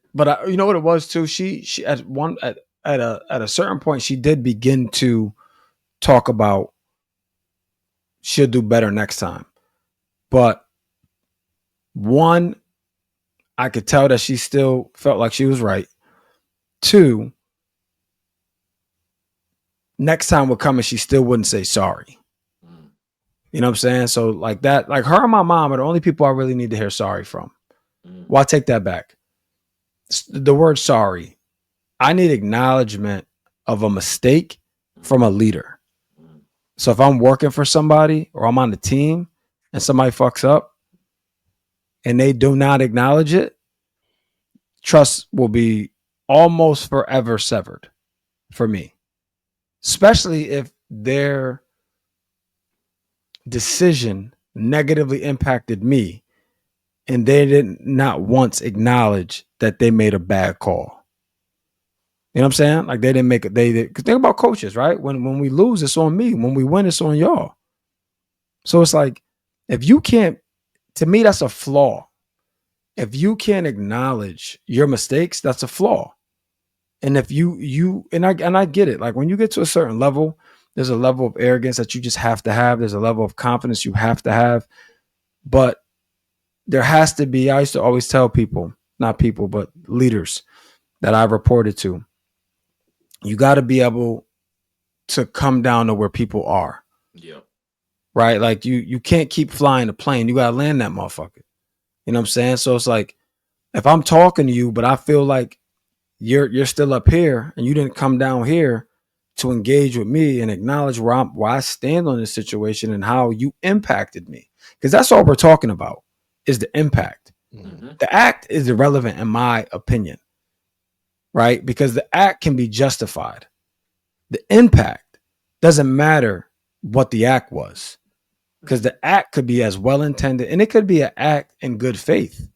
you know what it was too? She at a certain point, she did begin to talk about she'll do better next time. But one, I could tell that she still felt like she was right. Two, next time would come and she still wouldn't say sorry. You know what I'm saying? So like that, like her and my mom are the only people I really need to hear sorry from. Well, I take that back. The word sorry. I need acknowledgement of a mistake from a leader. So if I'm working for somebody or I'm on the team and somebody fucks up and they do not acknowledge it, trust will be almost forever severed for me. Especially if their decision negatively impacted me and they didn't not once acknowledge that they made a bad call. You know what I'm saying? Like, they didn't make it. Because think about coaches, right? When we lose, it's on me. When we win, it's on y'all. So it's like, if you can't, to me, that's a flaw. If you can't acknowledge your mistakes, that's a flaw. And if I get it. Like, when you get to a certain level, there's a level of arrogance that you just have to have. There's a level of confidence you have to have. But there has to be, I used to always tell people, not people, but leaders that I reported to, you got to be able to come down to where people are. Yeah. Right? Like, you can't keep flying the plane. You got to land that motherfucker. You know what I'm saying? So it's like, if I'm talking to you, but I feel like you're still up here and you didn't come down here to engage with me and acknowledge where I stand on this situation and how you impacted me. Because that's all we're talking about is the impact. Mm-hmm. The act is irrelevant in my opinion. Right? Because the act can be justified. The impact doesn't matter what the act was. Because the act could be as well intended and it could be an act in good faith,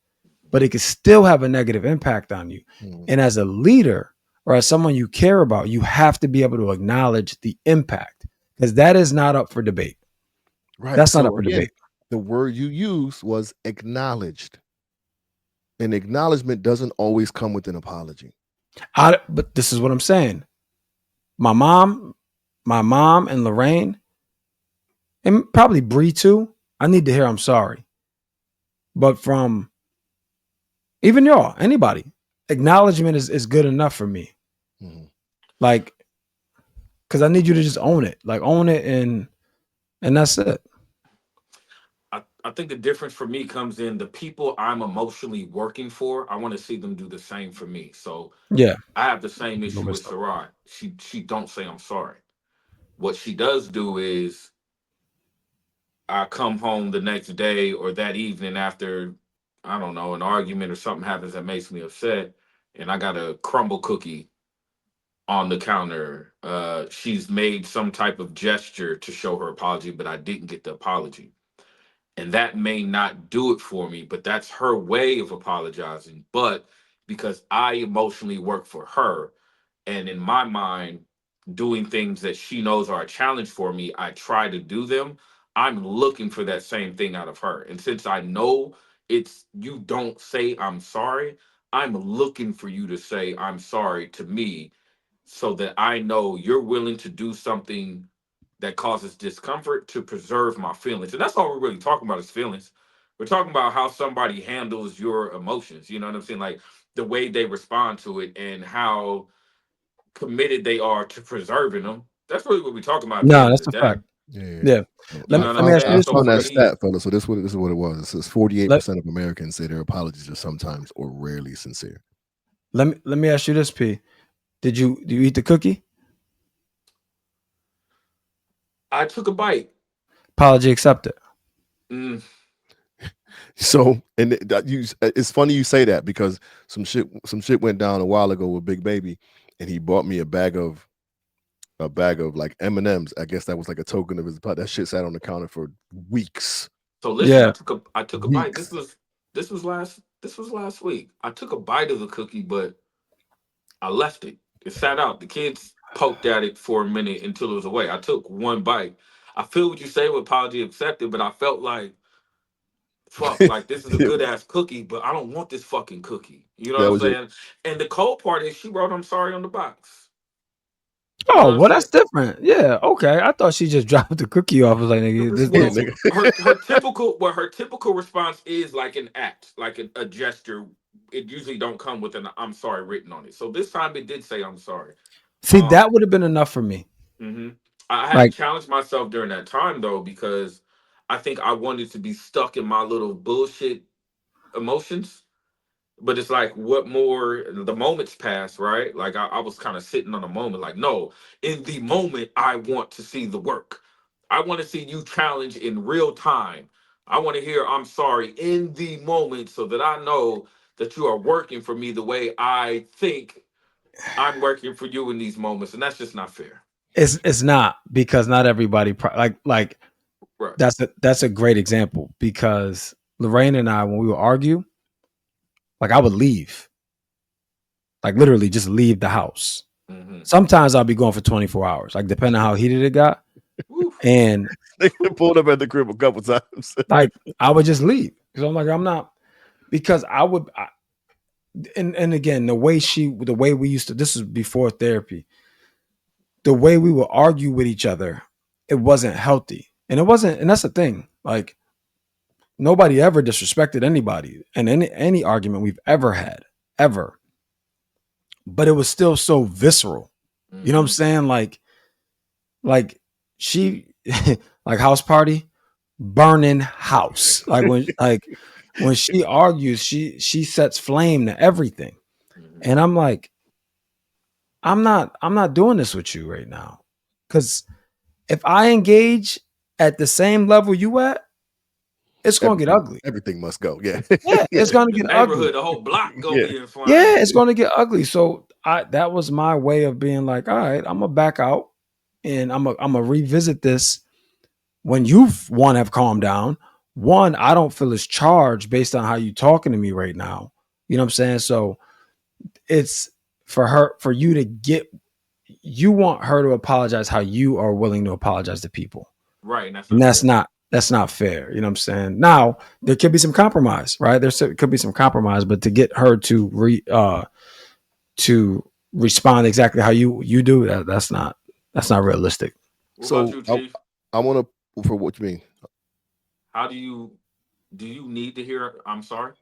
but it could still have a negative impact on you. Mm. And as a leader or as someone you care about, you have to be able to acknowledge the impact because that is not up for debate. Right. That's not up for debate. the word you used was acknowledged. And acknowledgement doesn't always come with an apology. But this is what I'm saying. My mom and Lorraine, and probably Bree too, I need to hear I'm sorry. But from even y'all, anybody, acknowledgement is good enough for me. Mhm. Like, because I need you to just own it. Like, own it, and that's it. I think the difference for me comes in the people I'm emotionally working for. I want to see them do the same for me. So Yeah. I have the same issue with Sarai. She don't say I'm sorry. What she does do is I come home the next day or that evening after, I don't know, an argument or something happens that makes me upset, and I got a crumble cookie on the counter. She's made some type of gesture to show her apology, but I didn't get the apology. And that may not do it for me, but that's her way of apologizing. But because I emotionally work for her, and in my mind, doing things that she knows are a challenge for me, I try to do them. I'm looking for that same thing out of her. And since I know it's you don't say I'm sorry, I'm looking for you to say I'm sorry to me so that I know you're willing to do something that causes discomfort to preserve my feelings. And that's all we're really talking about is feelings. We're talking about how somebody handles your emotions. You know what I'm saying? Like the way they respond to it and how committed they are to preserving them. That's really what we're talking about at the No, end of that's the a day. fact. Yeah. Yeah. You I know what I'm Let me found ask you saying? I this So real found for that quick. me, stat, fella. So this is what it was. It says 48% of Americans say their apologies are sometimes or rarely sincere. Let me ask you this, P. Do you eat the cookie? I took a bite. Apology accepted. Mm, So, and it's funny you say that because some shit went down a while ago with Big Baby, and he bought me a bag of like M&Ms. I guess that was like a token of his. That shit sat on the counter for weeks. so listen, Yeah. I took a bite. Weeks. This was last week. I took a bite of the cookie, but I left it. It sat out. The kids poked at it for a minute until it was away. I took one bite. I feel what you say with apology accepted, but I felt like fuck, like this is a good ass cookie, but I don't want this fucking cookie. You know what That I'm was your saying? And the cold part is she wrote I'm sorry on the box. You know Oh, what I'm well, saying? that's different. Yeah. Okay. I thought she just dropped the cookie off. I was like, yeah, nigga, Well, nigga. her typical response is like an act, like a gesture. It usually don't come with an I'm sorry written on it. So this time it did say I'm sorry. see, Um, that would have been enough for me. I had to Like, challenge myself during that time though, because I think I wanted to be stuck in my little bullshit emotions. But it's like, what more? The moments pass, right? Like I was kind of sitting on a moment, like, no, in the moment, I want to see the work. I want to see you challenge in real time. I want to hear I'm sorry in the moment so that I know that you are working for me the way I think I'm working for you in these moments. And that's just not fair. it's not because not everybody like Right. that's a great example because Lorraine and I, when we would argue, like I would leave, like literally just leave the house. Mm-hmm. Sometimes I'll be going for 24 hours, like depending on how heated it got. And They pulled up at the crib a couple times. like I would just leave because I'm like, I'm not because and again, the way we used to, this is before therapy, the way we would argue with each other, it wasn't healthy. And it wasn't, and that's the thing. Like nobody ever disrespected anybody in any argument we've ever had, ever. But it was still so visceral. You know what I'm saying? Like she like house party, burning house. When she argues, she sets flame to everything. And I'm like, I'm not doing this with you right now. Cause if I engage at the same level you at, it's gonna get ugly. Everything must go. Yeah. Yeah, it's gonna The get ugly. neighborhood, the whole block gonna Yeah. be in Yeah, flames. it's gonna get ugly. So that was my way of being like, all right, I'm gonna back out and I'm gonna revisit this when you one have calmed down. One, I don't feel as charged based on how you talking to me right now. You know what I'm saying? So it's for you to get, you want her to apologize how you are willing to apologize to people. Right, and that's And not fair. that's not fair. You know what I'm saying? Now there could be some compromise, right? Could be some compromise, but to get her to respond exactly how you do that's not realistic. What about So you, Chief? I want to, for what you mean. How do you need to hear I'm sorry?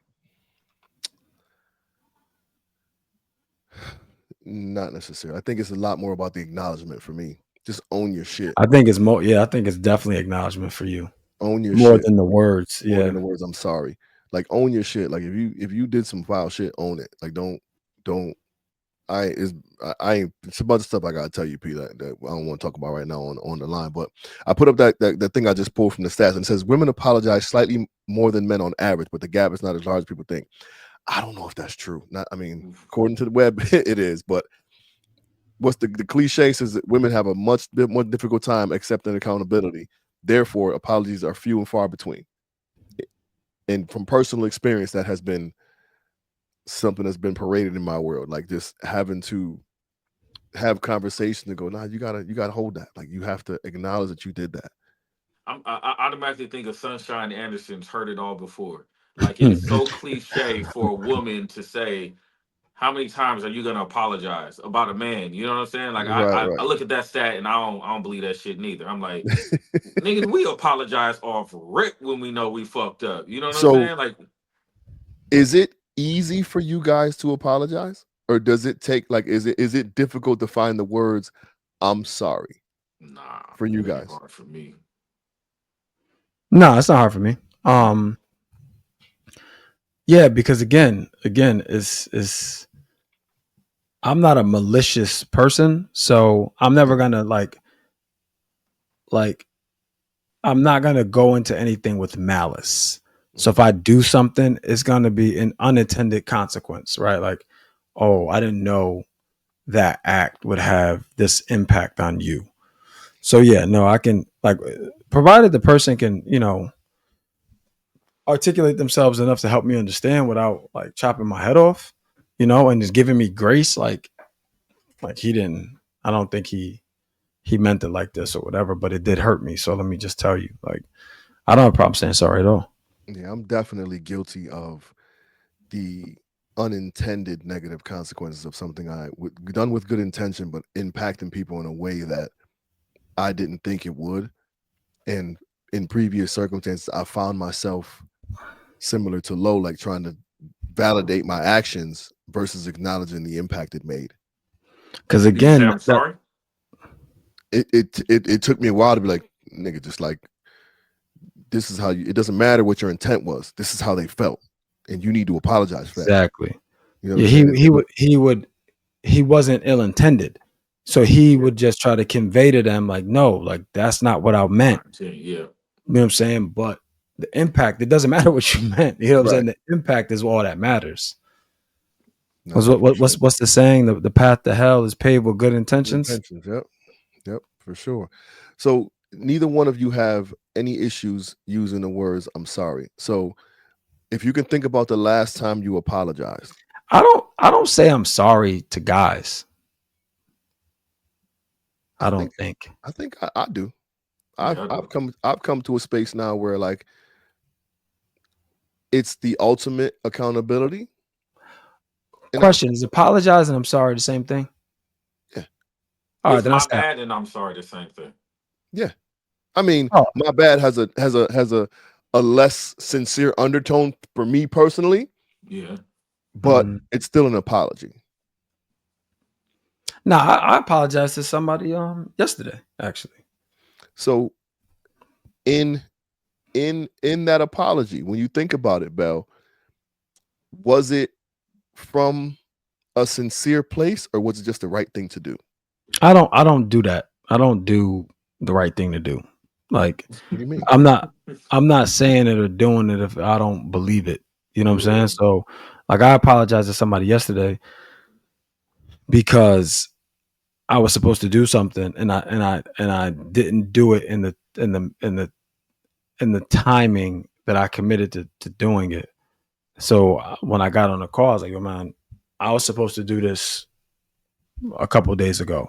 Not necessarily. I think it's a lot more about the acknowledgement for me. Just own your shit. I think it's more. Yeah, I think it's definitely acknowledgement for you Own your more shit than the words. more Yeah. than the words "I'm sorry." Like own your shit. Like if you did some foul shit, own it. Like don't. I ain't. It's a bunch of stuff I gotta tell you, Peter, that I don't want to talk about right now on the line. But I put up that thing I just pulled from the stats, and it says women apologize slightly more than men on average, but the gap is not as large as people think. I don't know if that's true. Not, I mean, according to the web, it is. But what's the cliche says that women have a much bit more difficult time accepting accountability. Therefore, apologies are few and far between. And from personal experience, that has been something that's been paraded in my world. Like just having to have conversation to go, nah, you gotta hold that. Like you have to acknowledge that you did that. I automatically think of Sunshine Anderson's "Heard It All Before." Like it is so cliche for a woman to say, "How many times are you gonna apologize about a man?" You know what I'm saying? Like Right, I right. look at that stat and I don't believe that shit neither. I'm like, niggas, we apologize off rip when we know we fucked up. You know what I'm So saying? Like, is it easy for you guys to apologize? Or does it take like is it difficult to find the words I'm sorry nah, for you it ain't guys? hard for me. No, it's not hard for me. Yeah, because again, is I'm not a malicious person, so I'm never gonna like I'm not gonna go into anything with malice. So if I do something, it's gonna be an unintended consequence, right? Like, oh, I didn't know that act would have this impact on you. So yeah, no, I can like provided the person can, articulate themselves enough to help me understand without like chopping my head off, and just giving me grace, like he didn't I don't think he meant it like this or whatever, but it did hurt me. So let me just tell you, like, I don't have a problem saying sorry at all. Yeah, I'm definitely guilty of the unintended negative consequences of something done with good intention, but impacting people in a way that I didn't think it would. And in previous circumstances, I found myself similar to Low, like trying to validate my actions versus acknowledging the impact it made. Because Did you say again, I'm sorry? It took me a while to be like, nigga, just like this is how you. It doesn't matter what your intent was. This is how they felt, and you need to apologize for that. exactly. You know what Yeah, I'm saying? he wasn't ill intended. So he would just try to convey to them, like, no, like that's not what I meant. Yeah. You know what I'm saying? But the impact, it doesn't matter what you meant. You know what I'm saying? Right. The impact is all that matters. No, 'Cause for sure. what's the saying? The path to hell is paved with good Good intentions. intentions. Yep, for sure. So neither one of you have any issues using the words "I'm sorry." So if you can think about the last time you apologized, I don't say I'm sorry to guys. I I think don't think. I do. Yeah, I do. I've come to a space now where like it's the ultimate accountability. And Question is apologizing, I'm sorry, the same thing? yeah, All right, It's then I my say, bad and I'm sorry, the same thing. yeah. I mean, oh, my bad has a less sincere undertone for me personally, Yeah. but mhm. it's still an apology. No, I apologized to somebody yesterday, actually. So in in that apology, when you think about it, Bell, was it from a sincere place or was it just the right thing to do? I don't do that. I don't do the right thing to do. Like What do you mean? I'm not I'm not saying it or doing it if I don't believe it. You know what I'm Yeah. saying? So like I apologized to somebody yesterday because I was supposed to do something and I didn't do it in the timing that I committed to doing it. So when I got on the call, I was like, "Yo, man, I was supposed to do this a couple of days ago,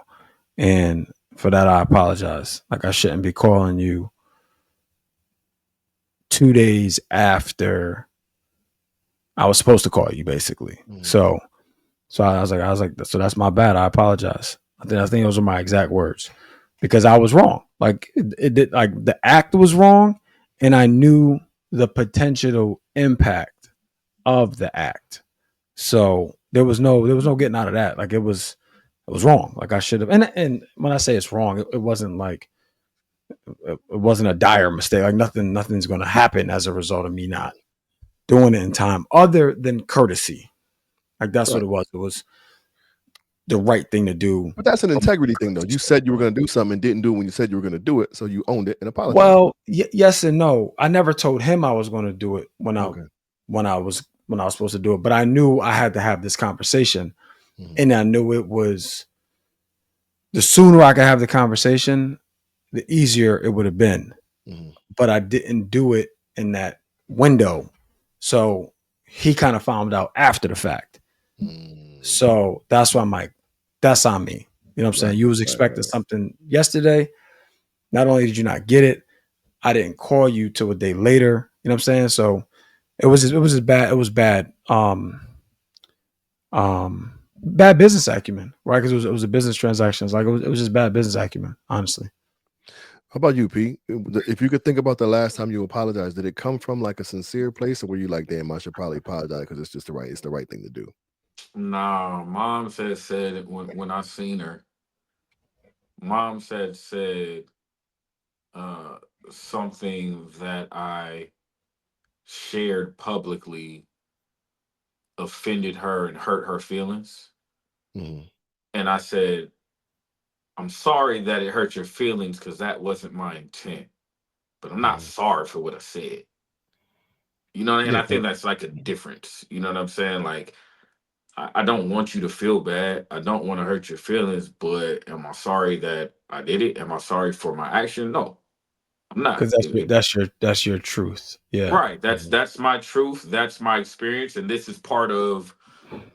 and for that I apologize. Like I shouldn't be calling you 2 days after I was supposed to call you, basically. So I was like, so that's my bad. I apologize. I think those are my exact words, because I was wrong. Like it did, like the act was wrong, and I knew the potential impact of the act. So there was no getting out of that. Like it was wrong. Like I should have. And when I say it's wrong, it wasn't like it wasn't a dire mistake. Like nothing's going to happen as a result of me not doing it in time, other than courtesy. Like that's what it was. It was the right thing to do. But that's an integrity thing, though. You said you were going to do something and didn't do it when you said you were going to do it, so you owned it and apologized. Well, yes and no. I never told him I was going to do it when I was supposed to do it, but I knew I had to have this conversation, and I knew it was the sooner I could have the conversation, the easier it would have been. But I didn't do it in that window, so he kind of found out after the fact. So that's why I'm like, that's on me. You know what I'm saying? You was expecting something yesterday. Not only did you not get it, I didn't call you till a day later. You know what I'm saying? So it was just bad. It was bad. Bad business acumen, right? Because it was a business transaction. Like it was just bad business acumen, honestly. How about you, Pete? If you could think about the last time you apologized, did it come from like a sincere place, or were you like, damn, I should probably apologize because it's just it's the right thing to do? Nah, mom said when I seen her, mom said uh something that I shared publicly offended her and hurt her feelings. And I said, I'm sorry that it hurt your feelings because that wasn't my intent. But I'm not sorry for what I said. You know, and I think that's like a difference. You know what I'm saying? Like, I don't want you to feel bad. I don't want to hurt your feelings, but am I sorry that I did it? Am I sorry for my action? No, I'm not. Because that's your truth. Yeah. Right. That's my truth. That's my experience, and this is part of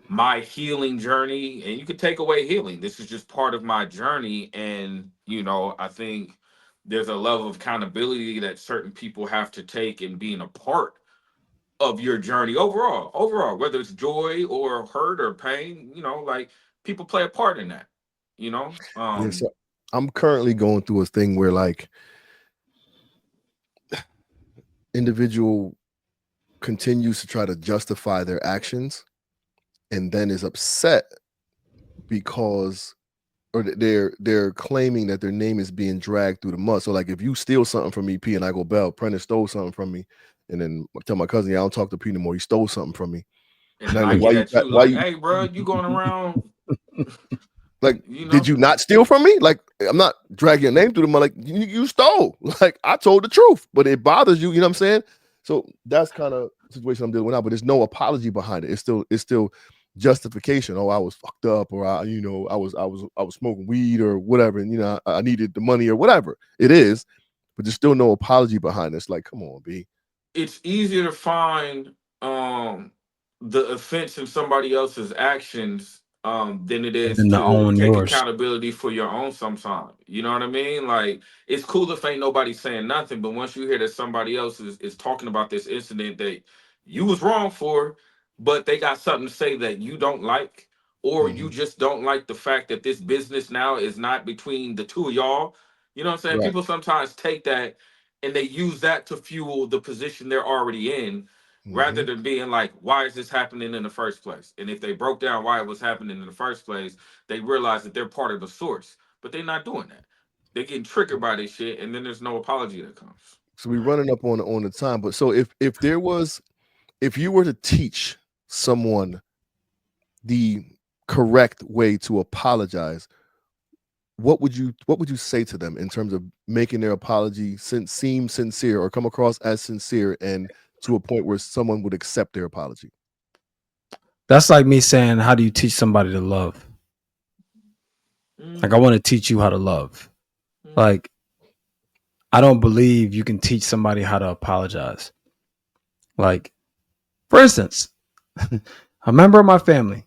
my healing journey. And you could take away healing. This is just part of my journey, and I think there's a level of accountability that certain people have to take in being a part of your journey overall, whether it's joy or hurt or pain, like people play a part in that, So I'm currently going through a thing where like individual continues to try to justify their actions and then is upset because or they're claiming that their name is being dragged through the mud. So like if you steal something from me, P, and I go, Bell, Prentice stole something from me, and then I tell my cousin, I don't talk to P anymore, he stole something from me. And I get at you like, hey bro, you going around like, did you not steal from me? Like, I'm not dragging your name through the mud. Like, you stole. Like, I told the truth, but it bothers you. You know what I'm saying? So that's kind of the situation I'm dealing with now. But there's no apology behind it. It's still justification. Oh, I was fucked up, or I was smoking weed or whatever, and I needed the money or whatever it is. But there's still no apology behind it. It's like, come on, B. It's easier to find the offense in somebody else's actions than it is And to to own take yours. accountability for your own sometimes. You know what I mean? Like, it's cool if ain't nobody saying nothing, but once you hear that somebody else is talking about this incident that you was wrong for, but they got something to say that you don't like, or you just don't like the fact that this business now is not between the two of y'all. You know what I'm saying? Right. People sometimes take that and they use that to fuel the position they're already in, rather than being like, why is this happening in the first place? And if they broke down why it was happening in the first place, they realize that they're part of the source, but they're not doing that. They're getting triggered by this shit, and then there's no apology that comes. So we're running up on the time. But so if you were to teach someone the correct way to apologize, what would you say to them in terms of making their apology seem sincere or come across as sincere and to a point where someone would accept their apology? That's like me saying, how do you teach somebody to love? Like, I want to teach you how to love. Like, I don't believe you can teach somebody how to apologize. Like, for instance, a member of my family,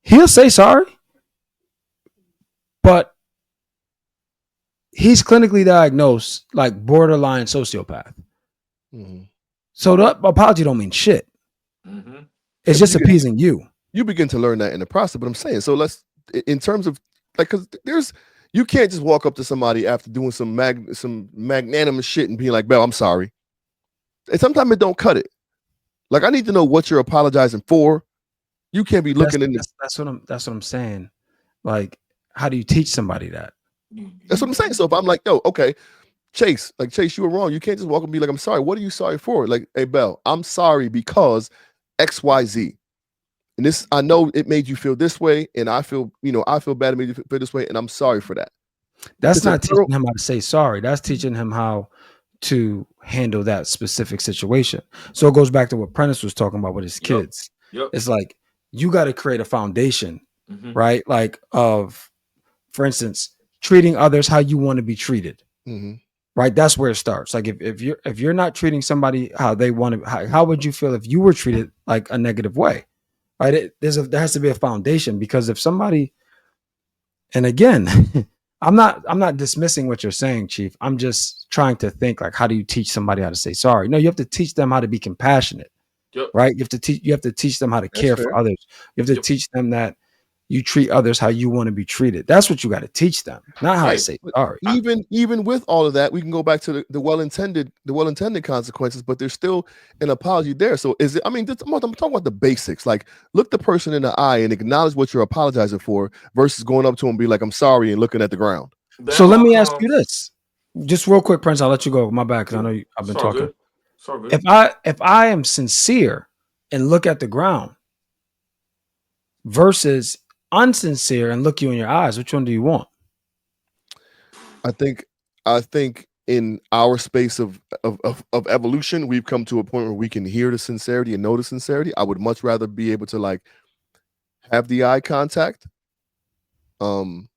he'll say sorry, but he's clinically diagnosed like borderline sociopath. Mm-hmm. So the apology don't mean shit. Mm-hmm. It's just appeasing you. You begin to learn that in the process. But I'm saying, so let's, in terms of like, because you can't just walk up to somebody after doing some magnanimous shit and being like, "Bell, I'm sorry." And sometimes it don't cut it. Like, I need to know what you're apologizing for. You can't be looking that's what I'm saying. Like, how do you teach somebody that? That's what I'm saying. So if I'm like, "Yo, okay, Chase, you were wrong," you can't just walk up and be like, "I'm sorry." What are you sorry for? Like, "Hey, Bell, I'm sorry because XYZ. And this, I know it made you feel this way, and I feel bad it made you feel this way, and I'm sorry for that." That's not teaching him how to say sorry. That's teaching him how to handle that specific situation. So it goes back to what Prentice was talking about with his kids. Yep. It's like you got to create a foundation, right? Like of, for instance, treating others how you want to be treated. Right, that's where it starts. Like if you're not treating somebody how they want to, how would you feel if you were treated like a negative way? Right, there has to be a foundation, because if somebody, and again, I'm not dismissing what you're saying, Chief. I'm just trying to think, like, how do you teach somebody how to say sorry? No, you have to teach them how to be compassionate. Yep. Right, you have to teach them how to care for others. You have to teach them that you treat others how you want to be treated. That's what you got to teach them, not how to say sorry. Even with all of that, we can go back to the well-intended consequences, but there's still an apology there. So is it? I mean, I'm talking about the basics. Like, look the person in the eye and acknowledge what you're apologizing for, versus going up to him and be like, "I'm sorry," and looking at the ground. So let me ask you this, just real quick, Prince. I'll let you go. My bad, because I know I've been talking. Good. If I am sincere and look at the ground versus unsincere and look you in your eyes, which one do you want? I think in our space of evolution, we've come to a point where we can hear the sincerity and know the sincerity. I would much rather be able to like have the eye contact. And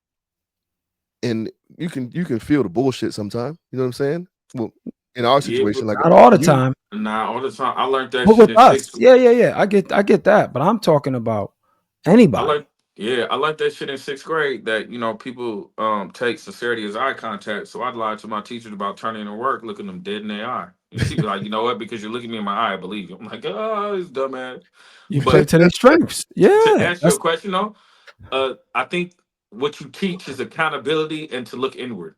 you can feel the bullshit sometimes. You know what I'm saying? Well, in our situation, like not all the time. Not all the time. I learned that but shit with us. Yeah. I get that, but I'm talking about anybody. I learned that shit in 6th grade, that people take sincerity as eye contact. So I'd lie to my teachers about turning in work, looking them dead in their eye. And she'd be like, "You know what? Because you're looking me in my eye, I believe you." I'm like, "Oh, this dumbass." You play to their strengths. Yeah. To answer your question though, I think what you teach is accountability and to look inward.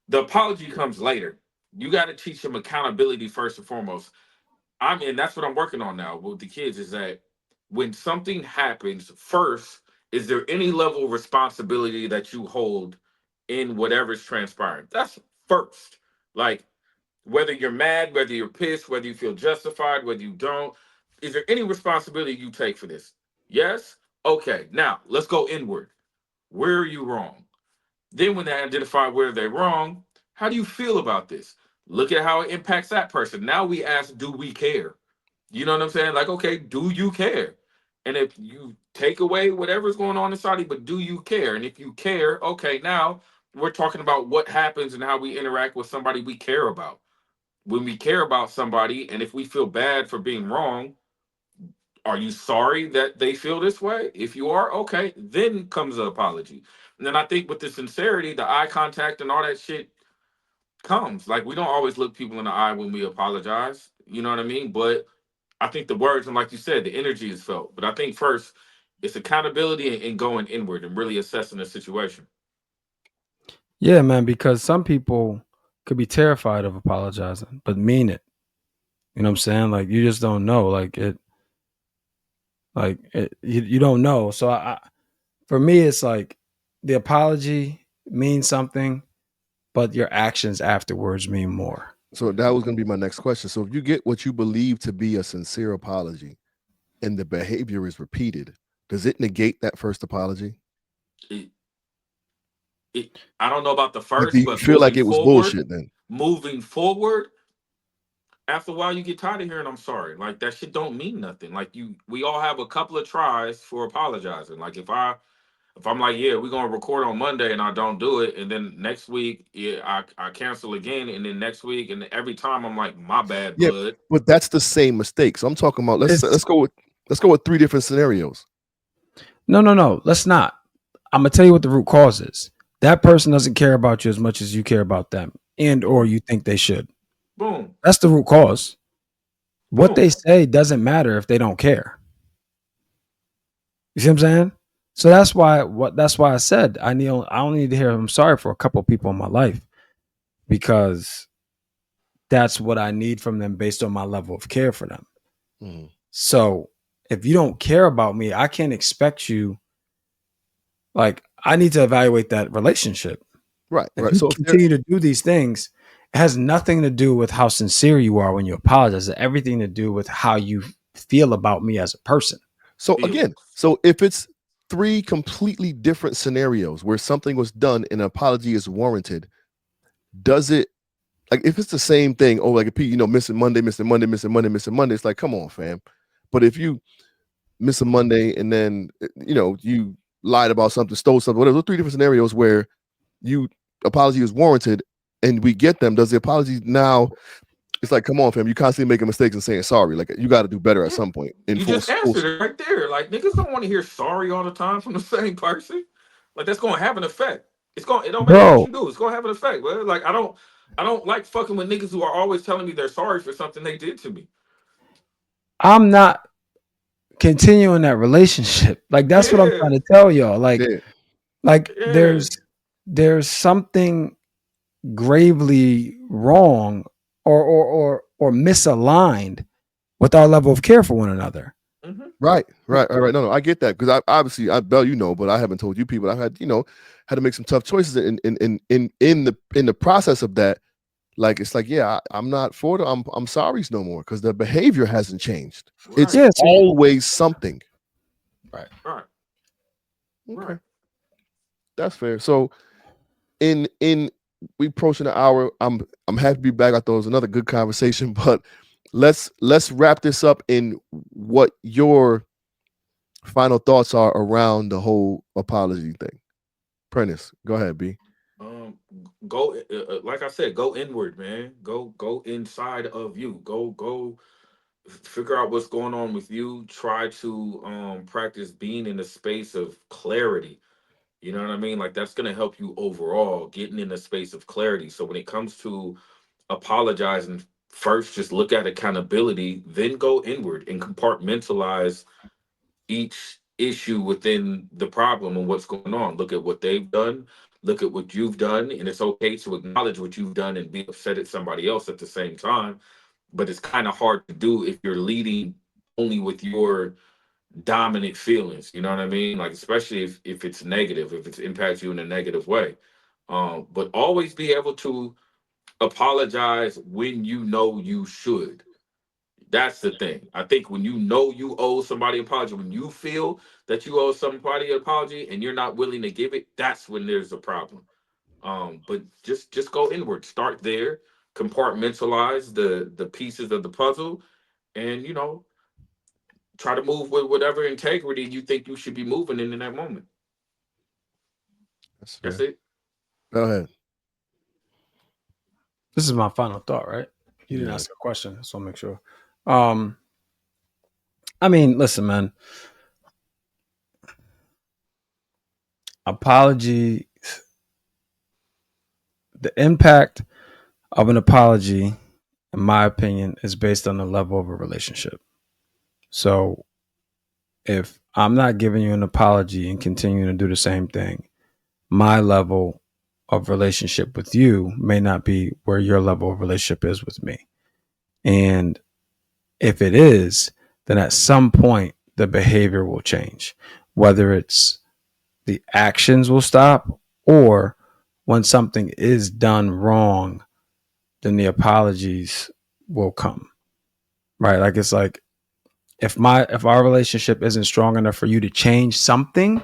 The apology comes later. You got to teach them accountability first and foremost. That's what I'm working on now with the kids, is that when something happens, first, is there any level of responsibility that you hold in whatever's transpiring? That's first. Like, whether you're mad, whether you're pissed, whether you feel justified, whether you don't, is there any responsibility you take for this? Yes? Okay, now let's go inward. Where are you wrong? Then when they identify where they're wrong, how do you feel about this? Look at how it impacts that person. Now we ask, do we care? You know what I'm saying? Like, okay, do you care? And if you take away whatever's going on inside you, but do you care? And if you care, okay, now we're talking about what happens and how we interact with somebody we care about. When we care about somebody, and if we feel bad for being wrong, are you sorry that they feel this way? If you are, okay, then comes the apology. And then I think with the sincerity, the eye contact and all that shit comes. Like, we don't always look people in the eye when we apologize. You know what I mean? But I think the words, and like you said, the energy is felt. But I think first, it's accountability and going inward and really assessing the situation. Yeah, man, because some people could be terrified of apologizing, but mean it. You know what I'm saying? Like, you just don't know. You don't know. So for me, it's like the apology means something, but your actions afterwards mean more. So that was going to be my next question. So if you get what you believe to be a sincere apology and the behavior is repeated, does it negate that first apology? I don't know about the first, like, do you but feel like it was bullshit then? Moving forward, after a while you get tired of hearing "I'm sorry." Like, that shit don't mean nothing. Like, we all have a couple of tries for apologizing. Like, if I'm like, "Yeah, we're gonna record on Monday," and I don't do it, and then next week, yeah, I cancel again, and then next week, and every time I'm like, "My bad, bud." But that's the same mistake. So I'm talking about let's go with 3 different scenarios. No. Let's not. I'm gonna tell you what the root cause is. that person doesn't care about you as much as you care about them, and or Boom. you think they should. Boom. That's the root cause. What they Boom. say doesn't matter if they don't care. You see what I'm saying? So that's why I said I only need to hear I'm sorry for a couple of people in my life, because that's what I need from them based on my level of care for them. Mhm. So if you don't care about me, I can't expect you. Like, I need to evaluate that relationship. Right. If Right. you So if there, continue to do these things, it has nothing to do with how sincere you are when you apologize. It's everything to do with how you feel about me as a person. so Feelings. again, so if it's three completely different scenarios where something was done and an apology is warranted, does it, like, if it's the same thing, oh, like, Pete, missing Monday, missing Monday, missing Monday, missing Monday, it's like, come on, fam. But if you miss a Monday and then you lied about something, stole something, whatever, those three different scenarios where you apology is warranted and we get them, does the apology now, it's like, come on, fam, you constantly making mistakes and saying sorry, like, you got to do better at Yeah. some point in You full, just answered it right there. Like niggas don't want to hear sorry all the time from the same person. Like that's gonna have an effect. It don't matter what Bro, you do, it's gonna have an effect. Well, like I don't like fucking with niggas who are always telling me they're sorry for something they did to me. I'm not continuing that relationship. Like, that's what I'm Yeah, trying to tell y'all. yeah, Like yeah. there's something gravely wrong or misaligned with our level of care for one another. Mm-hmm. right, all right, no, I get that, because I Bell, but I haven't told you people, I've had had to make some tough choices in the process of that. Like, it's like, yeah, I'm not for the I'm sorry's no more, because the behavior hasn't changed. It's Right, Yeah, so always something. right. right, Okay, right. that's fair. So in we approaching an hour. I'm happy to be back. I thought it was another good conversation, but let's wrap this up in what your final thoughts are around the whole apology thing. Prentice, go ahead, B. Um, go like I said, go inward, man. Go inside of you. Go figure out what's going on with you. Try to practice being in a space of clarity. You know what I mean? Like that's gonna help you overall getting in a space of clarity. So when it comes to apologizing, first just look at accountability, then go inward and compartmentalize each issue within the problem and what's going on. Look at what they've done, look at what you've done, and it's okay to acknowledge what you've done and be upset at somebody else at the same time. But it's kind of hard to do if you're leading only with your dominant feelings. You know what I mean? Like especially if it's negative, if it impacts you in a negative way. But always be able to apologize when you know you should. That's the thing. I think when you know you owe somebody an apology, when you feel that you owe somebody an apology and you're not willing to give it, that's when there's a problem. But just go inward. Start there. Compartmentalize the pieces of the puzzle, and try to move with whatever integrity you think you should be moving in that moment. That's That's fair. it. Go ahead. This is my final thought, right? You didn't Yeah. ask a question, so I'll make sure. Um, I mean, listen, man. Apology, the impact of an apology, in my opinion, is based on the level of a relationship. So if I'm not giving you an apology and continuing to do the same thing, my level of relationship with you may not be where your level of relationship is with me. And if it is, then at some point the behavior will change, whether it's the actions will stop, or when something is done wrong, then the apologies will come. Right? Like, it's like, if our relationship isn't strong enough for you to change something,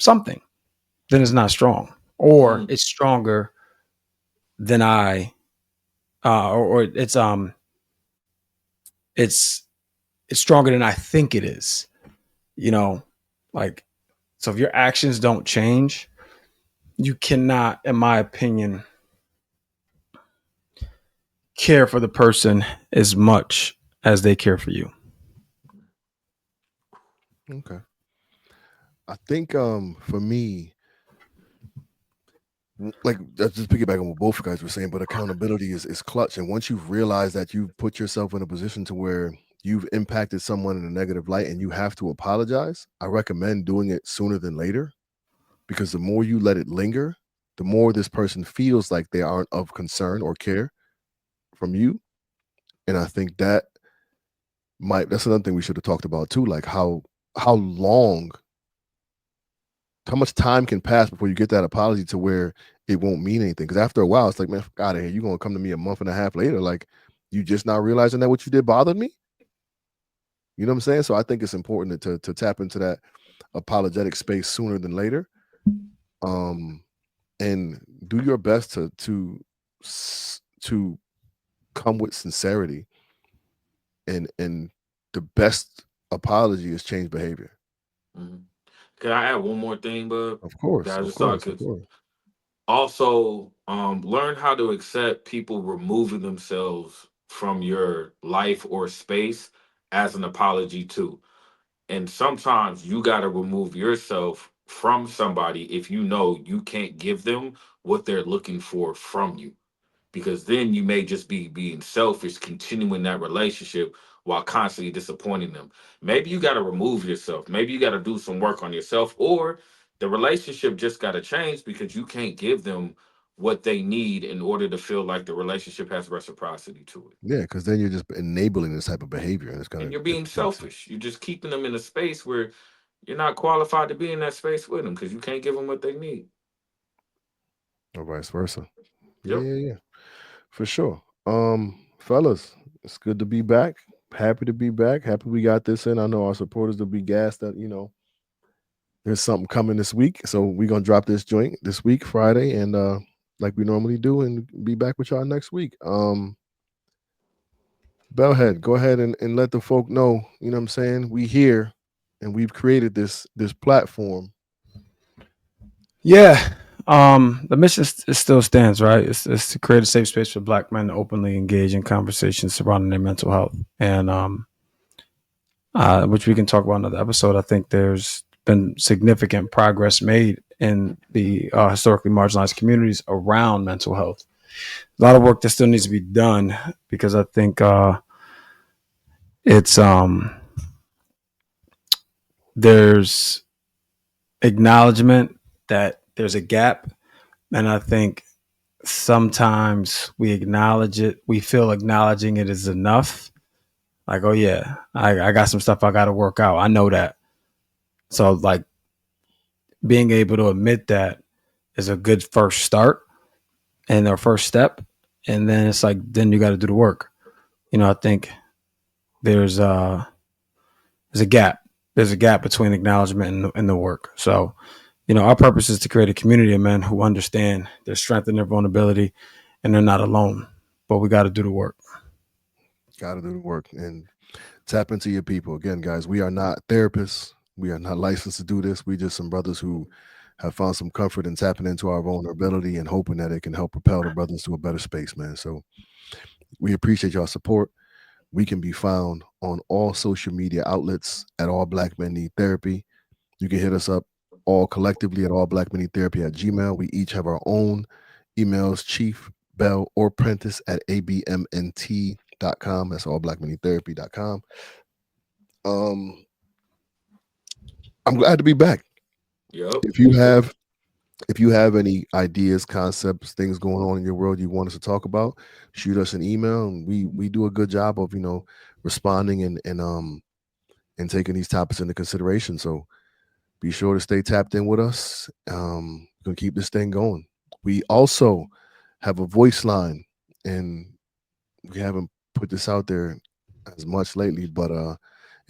then it's not strong, or Mm, it's stronger than I, or it's it's stronger than I think it is. You know, like, so if your actions don't change, you cannot, in my opinion, care for the person as much as they care for you. Okay. I think for me, like just piggyback on what both you guys were saying, but accountability is clutch. And once you've realized that you've put yourself in a position to where you've impacted someone in a negative light and you have to apologize, I recommend doing it sooner than later, because the more you let it linger, the more this person feels like they aren't of concern or care from you. And I think that's another thing we should have talked about too, like how long, how much time can pass before you get that apology to where it won't mean anything. Because after a while, it's like, man, fuck out of here. You're gonna come to me a month and a half later, like you just not realizing that what you did bothered me. You know what I'm saying? So I think it's important to tap into that apologetic space sooner than later. Um, and do your best to come with sincerity, and the best apology is change behavior. Mhm. Can I add one more thing, bub? Of course, That I of just thought course, of could course. also learn how to accept people removing themselves from your life or space as an apology too. And sometimes you got to remove yourself from somebody if you know you can't give them what they're looking for from you, because then you may just be being selfish, continuing that relationship while constantly disappointing them. Maybe you got to remove yourself. Maybe you got to do some work on yourself, or the relationship just got to change because you can't give them what they need in order to feel like the relationship has reciprocity to it. Yeah, because then you're just enabling this type of behavior, and it's And gonna you're it's being selfish. You're just keeping them in a space where you're not qualified to be in that space with them because you can't give them what they need. or vice versa. Yeah, Yep. yeah, yeah, for sure. Fellas, it's good to be back. Happy to be back. Happy we got this in. I know our supporters will be gassed that there's something coming this week. So we're gonna drop this joint this week, Friday, and like we normally do, and be back with y'all next week. Bellhead, go ahead and let the folk know, you know what I'm saying? We here and we've created this platform. Yeah. The mission still stands, right? It's to create a safe space for Black men to openly engage in conversations surrounding their mental health, and which we can talk about in another episode. I think there's been significant progress made in the historically marginalized communities around mental health. A lot of work that still needs to be done, because I think it's there's acknowledgement that there's a gap, and I think sometimes we acknowledge it. We feel acknowledging it is enough. Like, oh yeah, I got some stuff I got to work out. I know that. So like being able to admit that is a good first start and our first step. And then it's like, then you got to do the work. I think there's there's a gap. There's a gap between acknowledgement and the work. So, our purpose is to create a community of men who understand their strength and their vulnerability, and they're not alone. But we got to do the work. Gotta do the work and tap into your people. Again, guys, we are not therapists. We are not licensed to do this. We just some brothers who have found some comfort in tapping into our vulnerability and hoping that it can help propel the brothers to a better space, man. So we appreciate y'all support. We can be found on all social media outlets at All Black Men Need Therapy. You can hit us up all collectively at All Black Men Need Therapy at Gmail. We each have our own emails, Chief, Bell, or Prentice at abmnt.com. That's allblackmenneedtherapy.com. Um, I'm glad to be back. Yep. If you have if you have any ideas, concepts, things going on in your world you want us to talk about, shoot us an email, and we do a good job of responding and taking these topics into consideration. So be sure to stay tapped in with us. Gonna keep this thing going. We also have a voice line, and we haven't put this out there as much lately, but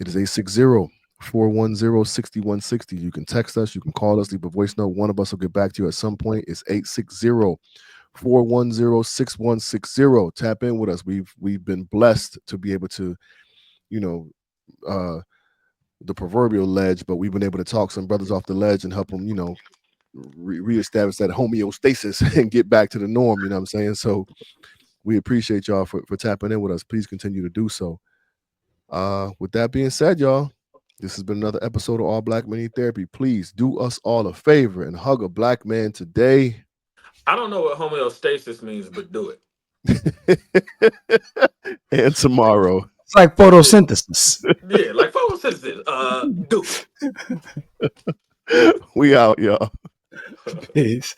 it is 860-410-6160. You can text us, you can call us, leave a voice note. One of us will get back to you at some point. It's 860-410-6160. Tap in with us. We've been blessed to be able to, you know, uh the proverbial ledge, but we've been able to talk some brothers off the ledge and help them, reestablish that homeostasis and get back to the norm. You know what I'm saying? So we appreciate y'all for tapping in with us. Please continue to do so. With that being said, y'all, this has been another episode of All Black Men Need Therapy. Please do us all a favor and hug a black man today. I don't know what homeostasis means, but do it. And tomorrow. It's like photosynthesis. Yeah, like photosynthesis. Do We out, y'all. it. Peace.